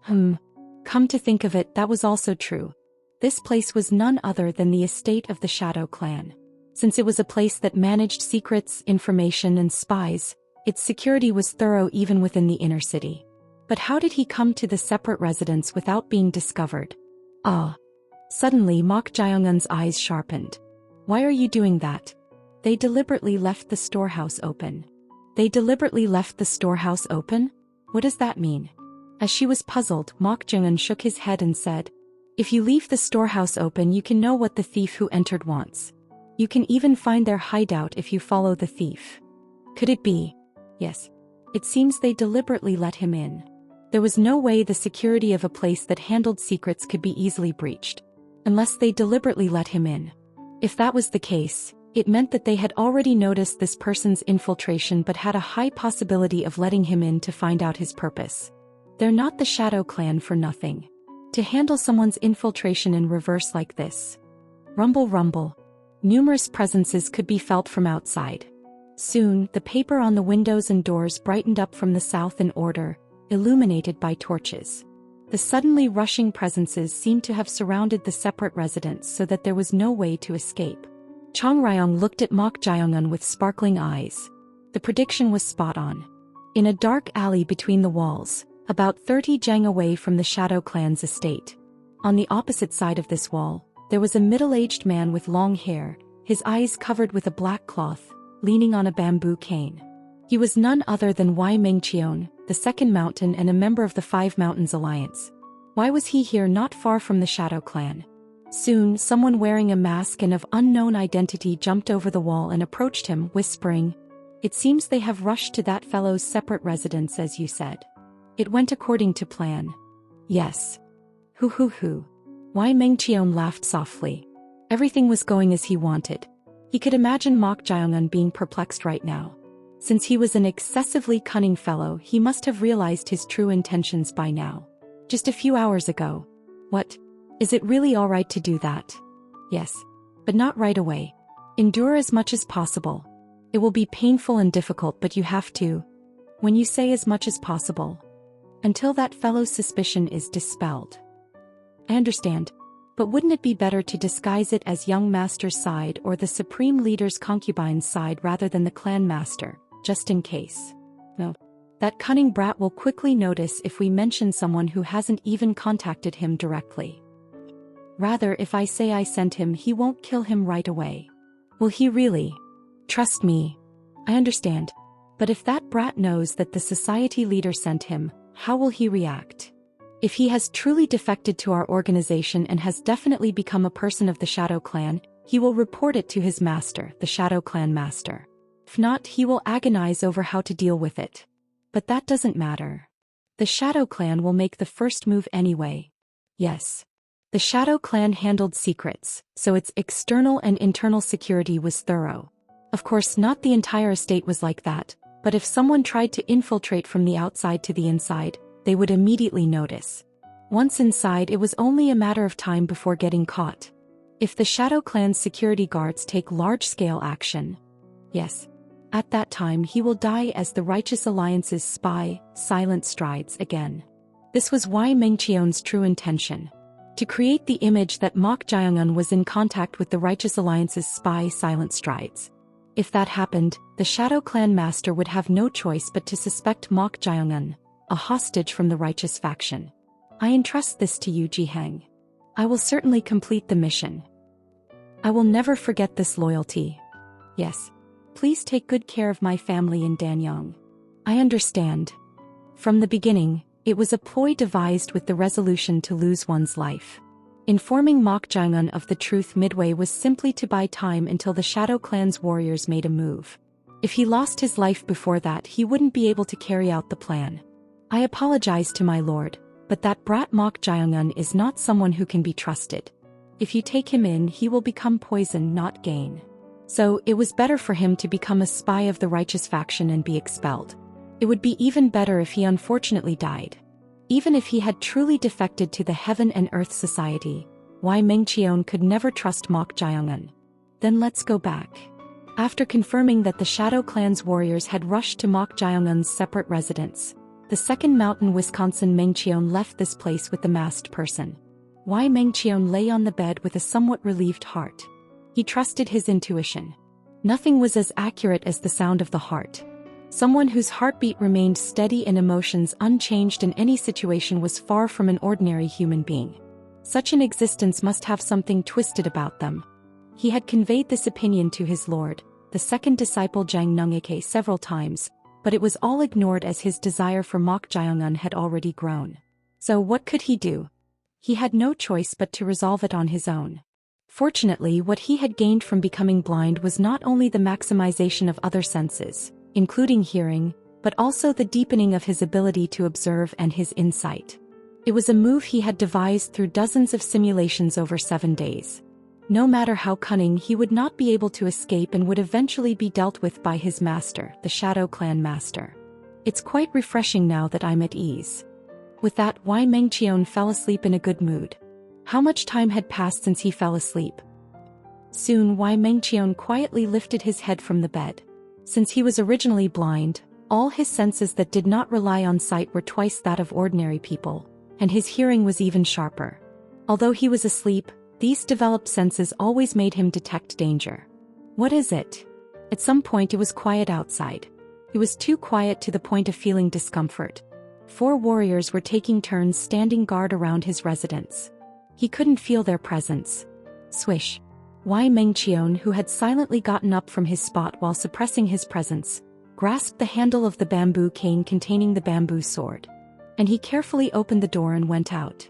Come to think of it, that was also true. This place was none other than the estate of the Shadow Clan. Since it was a place that managed secrets, information, and spies, its security was thorough even within the inner city. But how did he come to the separate residence without being discovered? Ah. Suddenly Mok Jae-un's eyes sharpened. "Why are you doing that?" "They deliberately left the storehouse open." "They deliberately left the storehouse open? What does that mean?" As she was puzzled, Mok Jae-un shook his head and said, "If you leave the storehouse open, you can know what the thief who entered wants. You can even find their hideout if you follow the thief." Could it be? Yes. It seems they deliberately let him in. There was no way the security of a place that handled secrets could be easily breached. Unless they deliberately let him in. If that was the case, it meant that they had already noticed this person's infiltration but had a high possibility of letting him in to find out his purpose. They're not the Shadow Clan for nothing. To handle someone's infiltration in reverse like this. Rumble rumble. Numerous presences could be felt from outside. Soon, the paper on the windows and doors brightened up from the south in order, illuminated by torches. The suddenly rushing presences seemed to have surrounded the separate residence so that there was no way to escape. Chong Ryung looked at Mok Jae-un with sparkling eyes. The prediction was spot on. In a dark alley between the walls, about 30 jang away from the Shadow Clan's estate. On the opposite side of this wall, there was a middle-aged man with long hair, his eyes covered with a black cloth, leaning on a bamboo cane. He was none other than Wai Mengcheon, the second mountain and a member of the Five Mountains Alliance. Why was he here not far from the Shadow Clan? Soon, someone wearing a mask and of unknown identity jumped over the wall and approached him, whispering, "It seems they have rushed to that fellow's separate residence as you said. It went according to plan." "Yes." Hoo. Wai Mengcheon laughed softly. Everything was going as he wanted. He could imagine Mok Jae-un being perplexed right now. Since he was an excessively cunning fellow, he must have realized his true intentions by now. Just a few hours ago. What? Is it really alright to do that? Yes. But not right away. Endure as much as possible. It will be painful and difficult, but you have to. When you say as much as possible. Until that fellow's suspicion is dispelled. I understand. But wouldn't it be better to disguise it as young master's side or the supreme leader's concubine's side rather than the clan master, just in case? No. That cunning brat will quickly notice if we mention someone who hasn't even contacted him directly. Rather, if I say I sent him, he won't kill him right away. Will he really? Trust me. I understand. But if that brat knows that the society leader sent him, how will he react? If he has truly defected to our organization and has definitely become a person of the Shadow Clan, he will report it to his master, the Shadow Clan master. If not, he will agonize over how to deal with it. But that doesn't matter. The Shadow Clan will make the first move anyway. Yes. The Shadow Clan handled secrets, so its external and internal security was thorough. Of course, not the entire estate was like that, but if someone tried to infiltrate from the outside to the inside, they would immediately notice. Once inside, it was only a matter of time before getting caught. If the Shadow Clan's security guards take large-scale action, yes, at that time he will die as the Righteous Alliance's spy, Silent Strides again. This was why Meng Qian's true intention. To create the image that Mok Jae-un was in contact with the Righteous Alliance's spy, Silent Strides. If that happened, the Shadow Clan master would have no choice but to suspect Mok Jae-un, a hostage from the righteous faction. I entrust this to you, Ji-hang. I will certainly complete the mission. I will never forget this loyalty. Yes. Please take good care of my family in Danyang. I understand. From the beginning, it was a ploy devised with the resolution to lose one's life. Informing Mok Jae-un of the truth midway was simply to buy time until the Shadow Clan's warriors made a move. If he lost his life before that, he wouldn't be able to carry out the plan. I apologize to my lord, but that brat Mok Jae-un is not someone who can be trusted. If you take him in, he will become poison, not gain. So, it was better for him to become a spy of the righteous faction and be expelled. It would be even better if he unfortunately died. Even if he had truly defected to the Heaven and Earth Society, why Meng Qian could never trust Mok Jae-un. Then let's go back. After confirming that the Shadow Clan's warriors had rushed to Mok Jae-un's separate residence, the Second Mountain, Wisconsin, Meng Qian left this place with the masked person. Why Meng Qian lay on the bed with a somewhat relieved heart. He trusted his intuition. Nothing was as accurate as the sound of the heart. Someone whose heartbeat remained steady and emotions unchanged in any situation was far from an ordinary human being. Such an existence must have something twisted about them. He had conveyed this opinion to his lord, the second disciple Jang Nungike, several times, but it was all ignored as his desire for Mok Jae-un had already grown. So what could he do? He had no choice but to resolve it on his own. Fortunately, what he had gained from becoming blind was not only the maximization of other senses, including hearing, but also the deepening of his ability to observe and his insight. It was a move he had devised through dozens of simulations over 7 days. No matter how cunning, he would not be able to escape and would eventually be dealt with by his master, the Shadow Clan master. It's quite refreshing now that I'm at ease. With that, Wai Meng Qian fell asleep in a good mood. How much time had passed since he fell asleep? Soon Wai Meng Qian quietly lifted his head from the bed. Since he was originally blind, all his senses that did not rely on sight were twice that of ordinary people, and his hearing was even sharper. Although he was asleep, these developed senses always made him detect danger. What is it? At some point it was quiet outside. It was too quiet to the point of feeling discomfort. 4 warriors were taking turns standing guard around his residence. He couldn't feel their presence. Swish. Wai Meng Qian, who had silently gotten up from his spot while suppressing his presence, grasped the handle of the bamboo cane containing the bamboo sword. And he carefully opened the door and went out.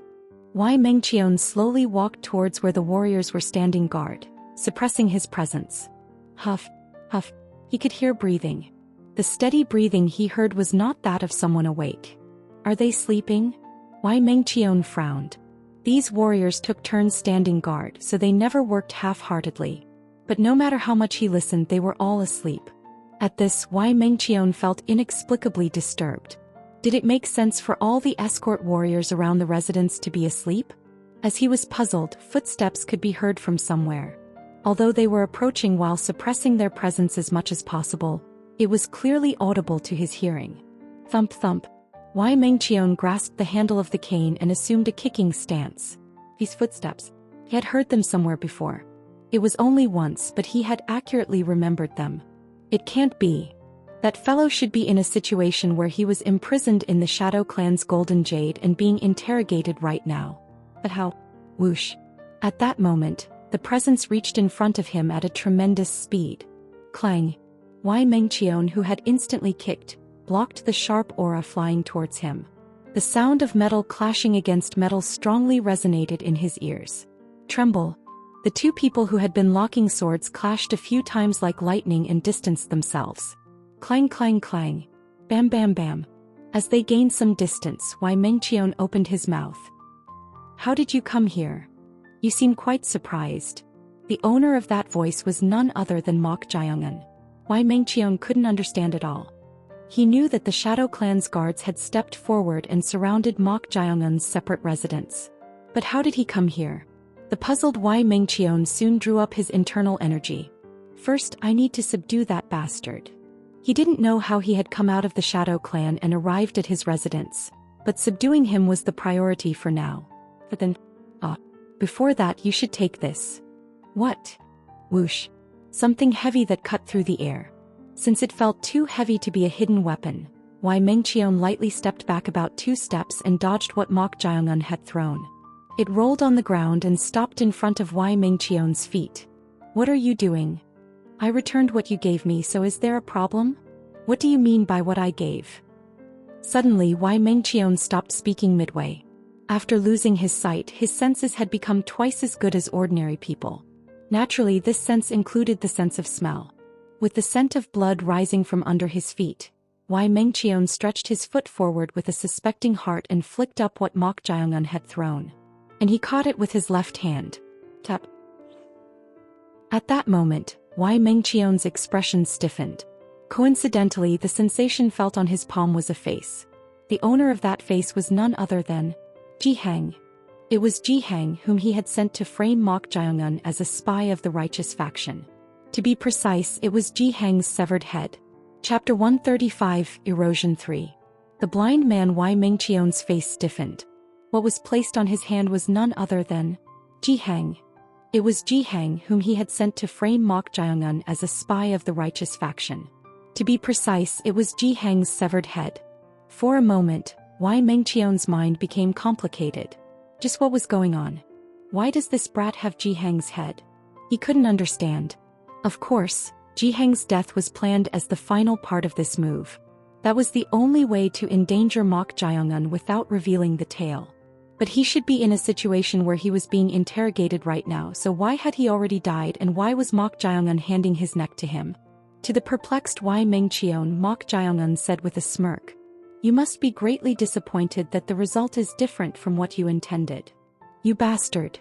Wai Meng Qian slowly walked towards where the warriors were standing guard, suppressing his presence. Huff, huff. He could hear breathing. The steady breathing he heard was not that of someone awake. Are they sleeping? Wai Meng Qian frowned. These warriors took turns standing guard, so they never worked half-heartedly. But no matter how much he listened, they were all asleep. At this, Wai Mengqion felt inexplicably disturbed. Did it make sense for all the escort warriors around the residence to be asleep? As he was puzzled, footsteps could be heard from somewhere. Although they were approaching while suppressing their presence as much as possible, it was clearly audible to his hearing. Thump thump. Wai Mengqion grasped the handle of the cane and assumed a kicking stance. These footsteps. He had heard them somewhere before. It was only once, but he had accurately remembered them. It can't be. That fellow should be in a situation where he was imprisoned in the Shadow Clan's Golden Jade and being interrogated right now. But how? Whoosh. At that moment, the presence reached in front of him at a tremendous speed. Clang. Wai Mengqion, who had instantly kicked, blocked the sharp aura flying towards him. The sound of metal clashing against metal strongly resonated in his ears. Tremble. The two people who had been locking swords clashed a few times like lightning and distanced themselves. Clang clang clang. Bam bam bam. As they gained some distance, Wai Mengqion opened his mouth. How did you come here? You seem quite surprised. The owner of that voice was none other than Mok Jiangun. Wai Mengqion couldn't understand it all. He knew that the Shadow Clan's guards had stepped forward and surrounded Mok Jiangun's separate residence. But how did he come here? The puzzled Wai Mengqion soon drew up his internal energy. First, I need to subdue that bastard. He didn't know how he had come out of the Shadow Clan and arrived at his residence, but subduing him was the priority for now. But then, before that you should take this. What? Whoosh. Something heavy that cut through the air. Since it felt too heavy to be a hidden weapon, Wai Mengqion lightly stepped back about 2 steps and dodged what Mok Jiangun had thrown. It rolled on the ground and stopped in front of Wai Mengqion's feet. What are you doing? I returned what you gave me, so is there a problem? What do you mean by what I gave? Suddenly Wai Mengqion stopped speaking midway. After losing his sight, his senses had become twice as good as ordinary people. Naturally, this sense included the sense of smell. With the scent of blood rising from under his feet, Wai Mengqion stretched his foot forward with a suspecting heart and flicked up what Mok Jiangun had thrown. And he caught it with his left hand. Tap. At that moment, Wai Mengqion's expression stiffened. Coincidentally, the sensation felt on his palm was a face. The owner of that face was none other than Jihang. It was Jihang whom he had sent to frame Mok Jiangun as a spy of the righteous faction. To be precise, it was Jihang's severed head. Chapter 135, Erosion 3. The blind man Wai Mengqion's face stiffened. What was placed on his hand was none other than Jihang. It was Jihang whom he had sent to frame Mok Jiangun as a spy of the righteous faction. To be precise, it was Jihang's severed head. For a moment, Wai Mengqion's mind became complicated. Just what was going on? Why does this brat have Jihang's head? He couldn't understand. Of course, Jihang's death was planned as the final part of this move. That was the only way to endanger Mok Jiangun without revealing the tale. But he should be in a situation where he was being interrogated right now, so why had he already died and why was Mok Jiangun handing his neck to him? To the perplexed Wai Mengqion, Mok Jiangun said with a smirk, "You must be greatly disappointed that the result is different from what you intended. You bastard.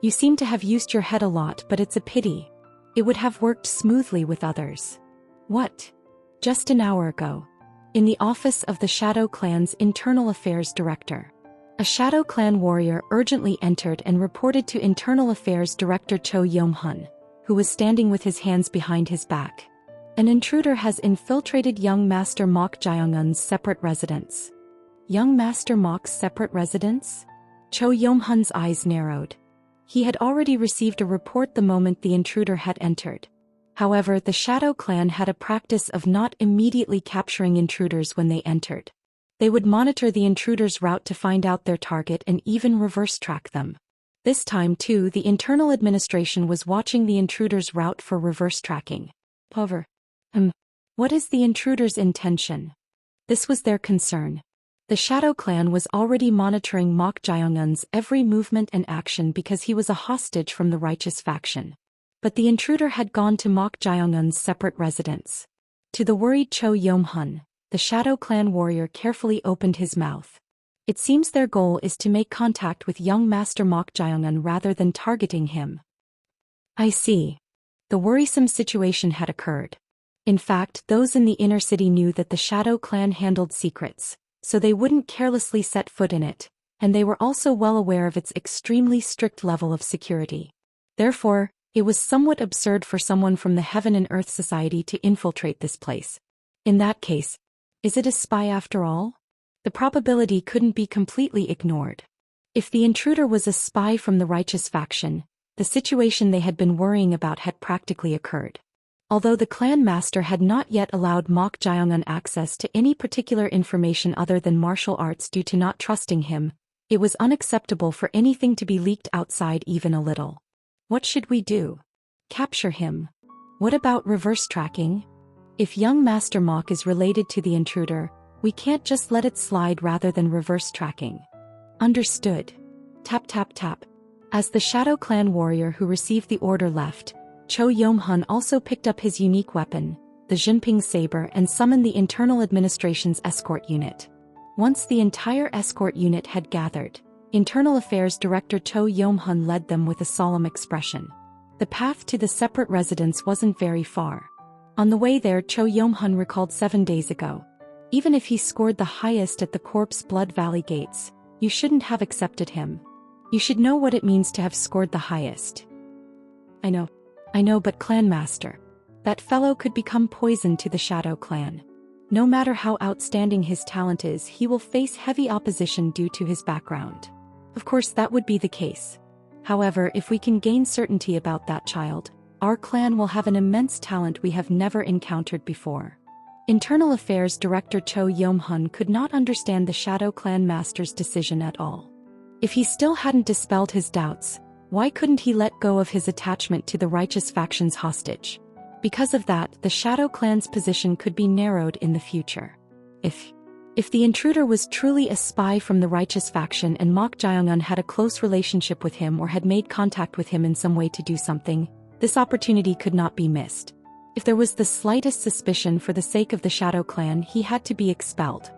You seem to have used your head a lot, but it's a pity. It would have worked smoothly with others." What? Just an hour ago. In the office of the Shadow Clan's Internal Affairs Director. A Shadow Clan warrior urgently entered and reported to Internal Affairs Director Cho Yomhun, who was standing with his hands behind his back. An intruder has infiltrated young Master Mok Jiangun's separate residence. Young Master Mok's separate residence? Cho Yomhun's eyes narrowed. He had already received a report the moment the intruder had entered. However, the Shadow Clan had a practice of not immediately capturing intruders when they entered. They would monitor the intruder's route to find out their target and even reverse track them. This time too, the internal administration was watching the intruder's route for reverse tracking. However, what is the intruder's intention? This was their concern. The Shadow Clan was already monitoring Mok Jiangun's every movement and action because he was a hostage from the righteous faction. But the intruder had gone to Mok Jiangun's separate residence. To the worried Cho Yomhun, the Shadow Clan warrior carefully opened his mouth. It seems their goal is to make contact with young Master Mok Jae-un rather than targeting him. I see. The worrisome situation had occurred. In fact, those in the inner city knew that the Shadow Clan handled secrets, so they wouldn't carelessly set foot in it, and they were also well aware of its extremely strict level of security. Therefore, it was somewhat absurd for someone from the Heaven and Earth Society to infiltrate this place. In that case, is it a spy after all? The probability couldn't be completely ignored. If the intruder was a spy from the righteous faction, the situation they had been worrying about had practically occurred. Although the clan master had not yet allowed Mok Jae-un access to any particular information other than martial arts due to not trusting him, it was unacceptable for anything to be leaked outside even a little. What should we do? Capture him? What about reverse tracking? If young Master Mok is related to the intruder, we can't just let it slide rather than reverse tracking. Understood. Tap tap tap. As the Shadow Clan warrior who received the order left, Cho Yom-hun also picked up his unique weapon, the Jinping Saber, and summoned the Internal Administration's escort unit. Once the entire escort unit had gathered, Internal Affairs Director Cho Yom-hun led them with a solemn expression. The path to the separate residence wasn't very far. On the way there, Cho Yom-hun recalled 7 days ago. Even if he scored the highest at the Corpse Blood Valley gates, you shouldn't have accepted him. You should know what it means to have scored the highest. I know, but Clan Master. That fellow could become poison to the Shadow Clan. No matter how outstanding his talent is, he will face heavy opposition due to his background. Of course, that would be the case. However, if we can gain certainty about that child, our clan will have an immense talent we have never encountered before. Internal Affairs Director Cho Yom-hun could not understand the Shadow Clan Master's decision at all. If he still hadn't dispelled his doubts, why couldn't he let go of his attachment to the righteous faction's hostage? Because of that, the Shadow Clan's position could be narrowed in the future. If the intruder was truly a spy from the righteous faction and Mok Jae-un had a close relationship with him or had made contact with him in some way to do something, this opportunity could not be missed. If there was the slightest suspicion, for the sake of the Shadow Clan, he had to be expelled.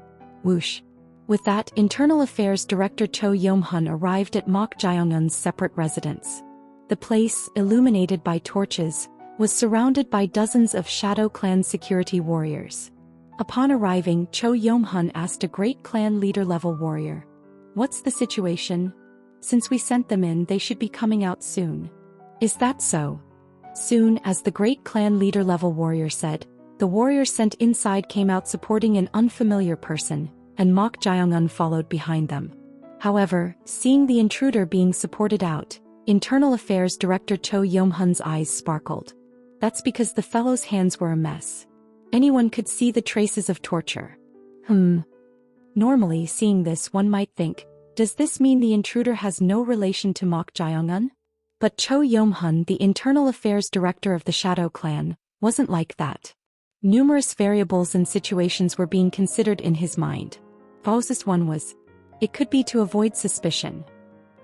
Whoosh. With that, Internal Affairs Director Cho Yom-hun arrived at Mok Jae-un's separate residence. The place, illuminated by torches, was surrounded by dozens of Shadow Clan security warriors. Upon arriving, Cho Yom-hun asked a great clan leader-level warrior, "What's the situation? Since we sent them in, they should be coming out soon." "Is that so?" Soon as the great clan leader-level warrior said, the warrior sent inside came out supporting an unfamiliar person, and Mok Jae-un followed behind them. However, seeing the intruder being supported out, Internal Affairs Director Cho Yom-hun's eyes sparkled. That's because the fellow's hands were a mess. Anyone could see the traces of torture. Normally, seeing this, one might think, does this mean the intruder has no relation to Mok Jae-un? But Cho Yom-hun, the Internal Affairs Director of the Shadow Clan, wasn't like that. Numerous variables and situations were being considered in his mind. Closest one was, it could be to avoid suspicion.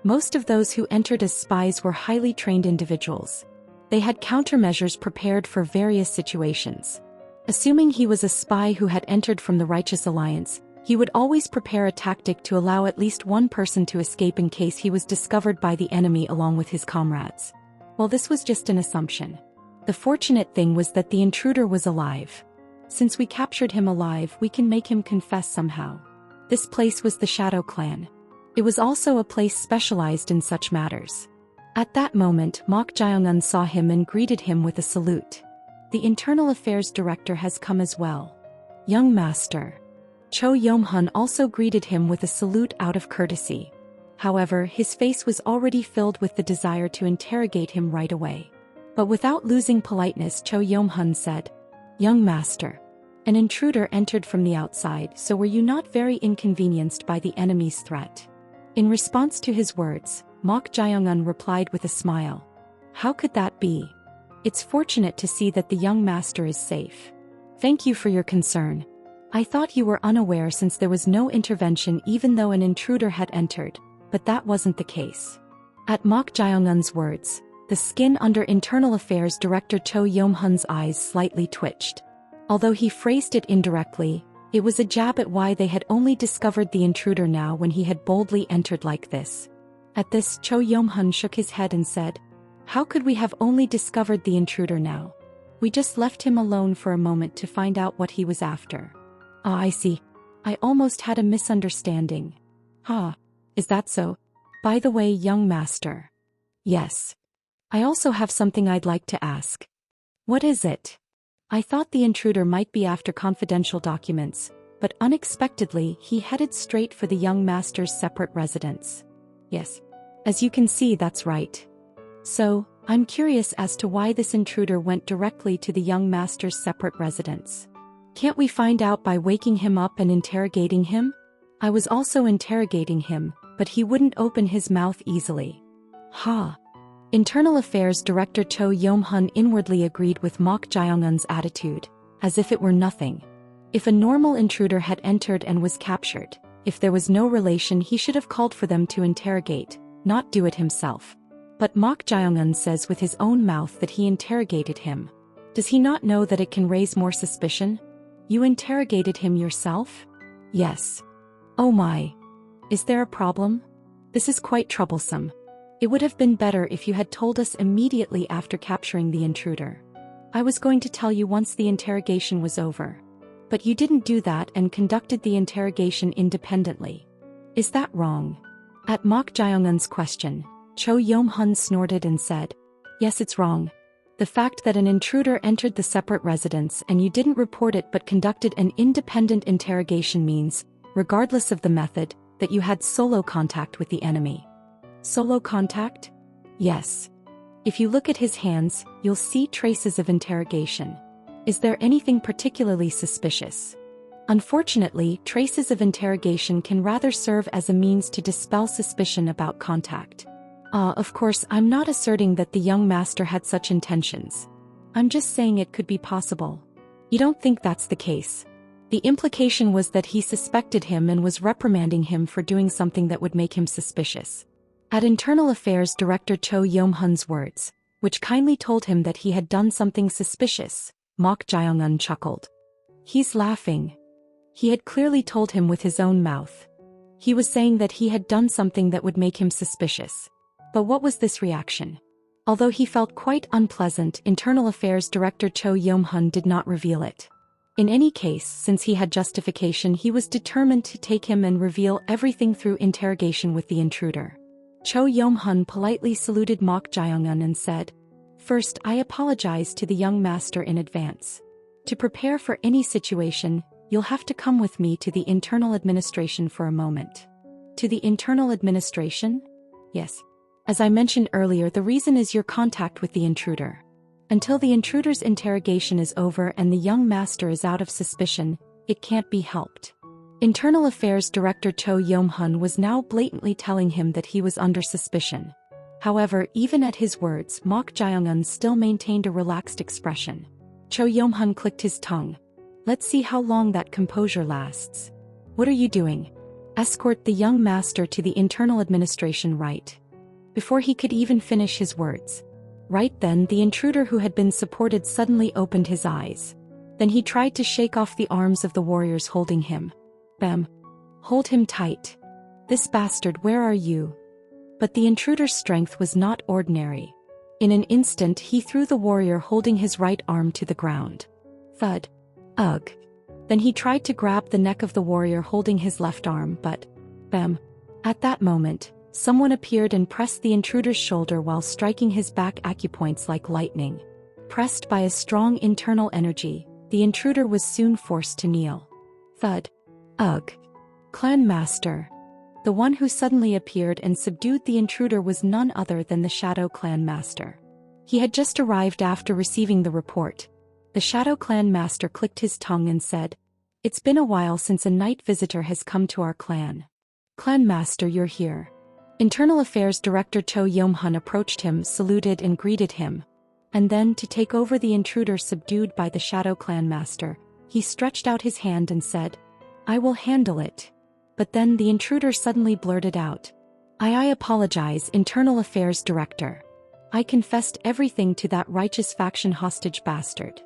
Most of those who entered as spies were highly trained individuals. They had countermeasures prepared for various situations. Assuming he was a spy who had entered from the Righteous Alliance, he would always prepare a tactic to allow at least one person to escape in case he was discovered by the enemy along with his comrades. Well, this was just an assumption. The fortunate thing was that the intruder was alive. Since we captured him alive, we can make him confess somehow. This place was the Shadow Clan. It was also a place specialized in such matters. At that moment, Mok Jae-un saw him and greeted him with a salute. The Internal Affairs Director has come as well. Young Master. Cho Yom-hun also greeted him with a salute out of courtesy. However, his face was already filled with the desire to interrogate him right away. But without losing politeness, Cho Yom-hun said, "Young Master. An intruder entered from the outside, so were you not very inconvenienced by the enemy's threat?" In response to his words, Mok Jae-un replied with a smile. "How could that be? It's fortunate to see that the young master is safe. Thank you for your concern. I thought you were unaware since there was no intervention even though an intruder had entered, but that wasn't the case." At Mok Jae-un's words, the skin under Internal Affairs Director Cho Yom-hun's eyes slightly twitched. Although he phrased it indirectly, It was a jab at why they had only discovered the intruder now when he had boldly entered like this. At this, Cho Yom-hun shook his head and said, "How could we have only discovered the intruder now? We just left him alone for a moment to find out what he was after." "Ah, I see. I almost had a misunderstanding." "Ah, is that so? By the way, young master." "Yes. I also have something I'd like to ask." "What is it?" "I thought the intruder might be after confidential documents, but unexpectedly he headed straight for the young master's separate residence." "Yes. As you can see, that's right. So, I'm curious as to why this intruder went directly to the young master's separate residence. Can't we find out by waking him up and interrogating him?" "I was also interrogating him, but he wouldn't open his mouth easily." "Ha." Internal Affairs Director Cho Yom-hun inwardly agreed with Mok Jae-un's attitude, as if it were nothing. If a normal intruder had entered and was captured, if there was no relation, he should have called for them to interrogate, not do it himself. But Mok Jae-un says with his own mouth that he interrogated him. Does he not know that it can raise more suspicion? "You interrogated him yourself?" "Yes." "Oh my. Is there a problem? This is quite troublesome. It would have been better if you had told us immediately after capturing the intruder. I was going to tell you once the interrogation was over. But you didn't do that and conducted the interrogation independently. Is that wrong?" At Mok Jae-un's question, Cho Yom-hun snorted and said, "Yes, it's wrong. The fact that an intruder entered the separate residence and you didn't report it but conducted an independent interrogation means, regardless of the method, that you had solo contact with the enemy." "Solo contact?" "Yes. If you look at his hands, you'll see traces of interrogation. Is there anything particularly suspicious?" "Unfortunately, traces of interrogation can rather serve as a means to dispel suspicion about contact." Of course, I'm not asserting that the young master had such intentions. I'm just saying it could be possible." "You don't think that's the case?" The implication was that he suspected him and was reprimanding him for doing something that would make him suspicious. At Internal Affairs Director Cho Yom-hun's words, which kindly told him that he had done something suspicious, Mok Jae-un chuckled. He's laughing. He had clearly told him with his own mouth. He was saying that he had done something that would make him suspicious. But what was this reaction? Although he felt quite unpleasant, Internal Affairs Director Cho Yom-hun did not reveal it. In any case, since he had justification, he was determined to take him and reveal everything through interrogation with the intruder. Cho Yom-hun politely saluted Mok Jae-un and said, "First, I apologize to the young master in advance. To prepare for any situation, you'll have to come with me to the internal administration for a moment." "To the internal administration?" "Yes. As I mentioned earlier, the reason is your contact with the intruder. Until the intruder's interrogation is over and the young master is out of suspicion, it can't be helped." Internal Affairs Director Cho Yom-hun was now blatantly telling him that he was under suspicion. However, even at his words, Mok Jae-un still maintained a relaxed expression. Cho Yom-hun clicked his tongue. "Let's see how long that composure lasts. What are you doing?" "Escort the young master to the internal administration right." Before he could even finish his words. Right then, the intruder who had been supported suddenly opened his eyes. Then he tried to shake off the arms of the warriors holding him. "Bam. Hold him tight. This bastard, where are you?" But the intruder's strength was not ordinary. In an instant, he threw the warrior holding his right arm to the ground. Thud. Ugh. Then he tried to grab the neck of the warrior holding his left arm, but... Bam. At that moment, someone appeared and pressed the intruder's shoulder while striking his back acupoints like lightning. Pressed by a strong internal energy, the intruder was soon forced to kneel. Thud. Ugh. Clan Master. The one who suddenly appeared and subdued the intruder was none other than the Shadow Clan Master. He had just arrived after receiving the report. The Shadow Clan Master clicked his tongue and said, "It's been a while since a night visitor has come to our clan. Clan Master, you're here." Internal Affairs Director Cho Yom-hun approached him, saluted and greeted him. And then, to take over the intruder subdued by the Shadow Clan Master, he stretched out his hand and said, "I will handle it." But then the intruder suddenly blurted out, I apologize, Internal Affairs Director. I confessed everything to that righteous faction hostage bastard."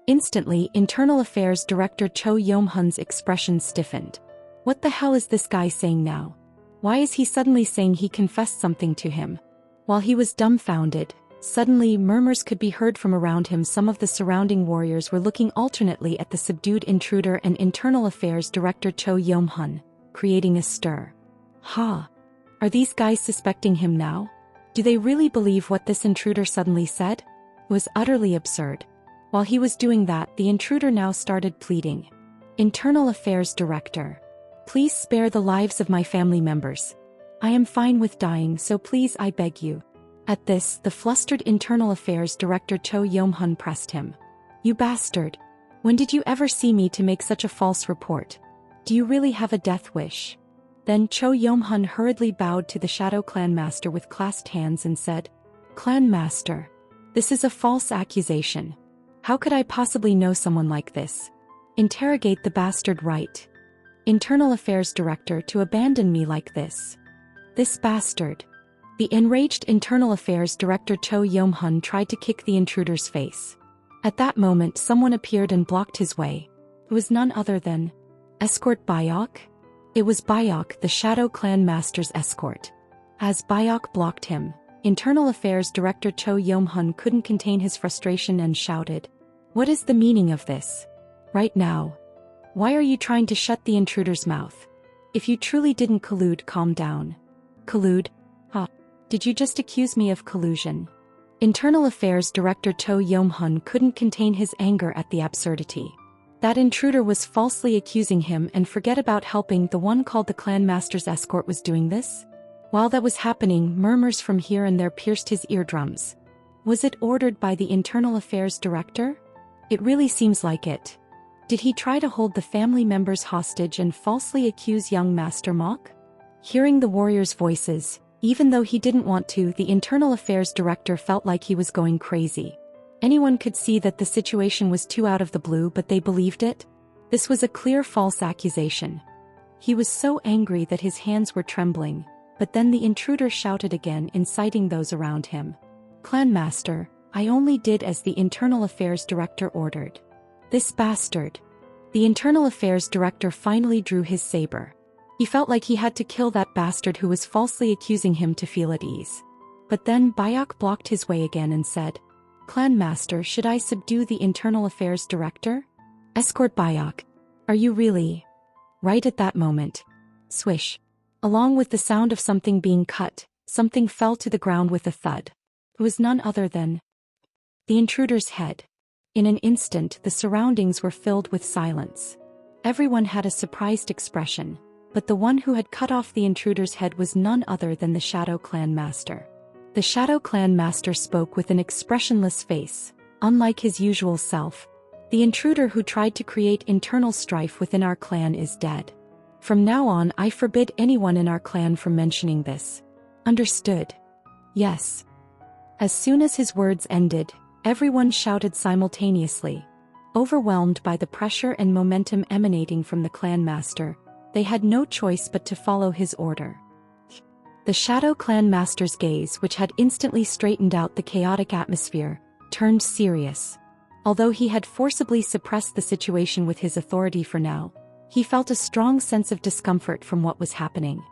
Instantly, Internal Affairs Director Cho Yom-hun's expression stiffened. What the hell is this guy saying now? Why is he suddenly saying he confessed something to him? While he was dumbfounded, suddenly murmurs could be heard from around him. Some of the surrounding warriors were looking alternately at the subdued intruder and Internal Affairs Director Cho Yom-hun, creating a stir. Ha! Are these guys suspecting him now? Do they really believe what this intruder suddenly said? It was utterly absurd. While he was doing that, the intruder now started pleading. Internal Affairs Director. Please spare the lives of my family members. I am fine with dying, so please, I beg you. At this, the flustered Internal Affairs Director Cho Yom-hun pressed him. You bastard. When did you ever see me to make such a false report? Do you really have a death wish? Then Cho Yom-hun hurriedly bowed to the Shadow Clan Master with clasped hands and said, Clan Master. This is a false accusation. How could I possibly know someone like this? Interrogate the bastard right. Internal Affairs Director to abandon me like this. This bastard. The enraged Internal Affairs Director Cho Yom-hun tried to kick the intruder's face. At that moment, someone appeared and blocked his way. It was none other than Escort Bayok? It was Bayok, the Shadow Clan Master's escort. As Bayok blocked him, Internal Affairs Director Cho Yom-hun couldn't contain his frustration and shouted, What is the meaning of this? Right now. Why are you trying to shut the intruder's mouth? If you truly didn't collude, calm down. Collude? Ha! Did you just accuse me of collusion? Internal Affairs Director Cho Yom-hun couldn't contain his anger at the absurdity. That intruder was falsely accusing him, and forget about helping the one called the Clan Master's escort was doing this? While that was happening, murmurs from here and there pierced his eardrums. Was it ordered by the Internal Affairs Director? It really seems like it. Did he try to hold the family members hostage and falsely accuse young Master Mok? Hearing the warriors' voices, even though he didn't want to, the Internal Affairs Director felt like he was going crazy. Anyone could see that the situation was too out of the blue, but they believed it. This was a clear false accusation. He was so angry that his hands were trembling, but then the intruder shouted again, inciting those around him. Clan Master, I only did as the Internal Affairs Director ordered. This bastard. The Internal Affairs Director finally drew his saber. He felt like he had to kill that bastard who was falsely accusing him to feel at ease. But then Bayok blocked his way again and said, Clan Master, should I subdue the Internal Affairs Director? Escort Bayok. Are you really? Right at that moment. Swish. Along with the sound of something being cut, something fell to the ground with a thud. It was none other than the intruder's head. In an instant, the surroundings were filled with silence. Everyone had a surprised expression, but the one who had cut off the intruder's head was none other than the Shadow Clan Master. The Shadow Clan Master spoke with an expressionless face. Unlike his usual self, the intruder who tried to create internal strife within our clan is dead. From now on, I forbid anyone in our clan from mentioning this. Understood? Yes. As soon as his words ended, everyone shouted simultaneously. Overwhelmed by the pressure and momentum emanating from the Clan Master, they had no choice but to follow his order. The Shadow Clan Master's gaze, which had instantly straightened out the chaotic atmosphere, turned serious. Although he had forcibly suppressed the situation with his authority for now, he felt a strong sense of discomfort from what was happening.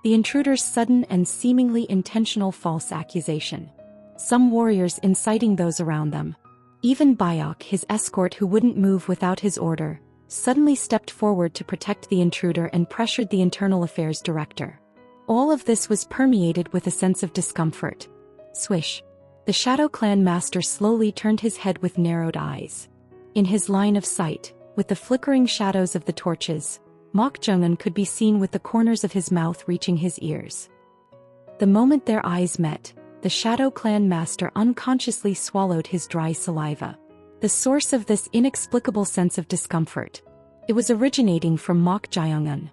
The intruder's sudden and seemingly intentional false accusation. Some warriors inciting those around them. Even Bayok, his escort who wouldn't move without his order, suddenly stepped forward to protect the intruder and pressured the Internal Affairs Director. All of this was permeated with a sense of discomfort. Swish. The Shadow Clan Master slowly turned his head with narrowed eyes. In his line of sight, with the flickering shadows of the torches, Mok Jung-un could be seen with the corners of his mouth reaching his ears. The moment their eyes met, the Shadow Clan Master unconsciously swallowed his dry saliva. The source of this inexplicable sense of discomfort. It was originating from Mok Jung-un.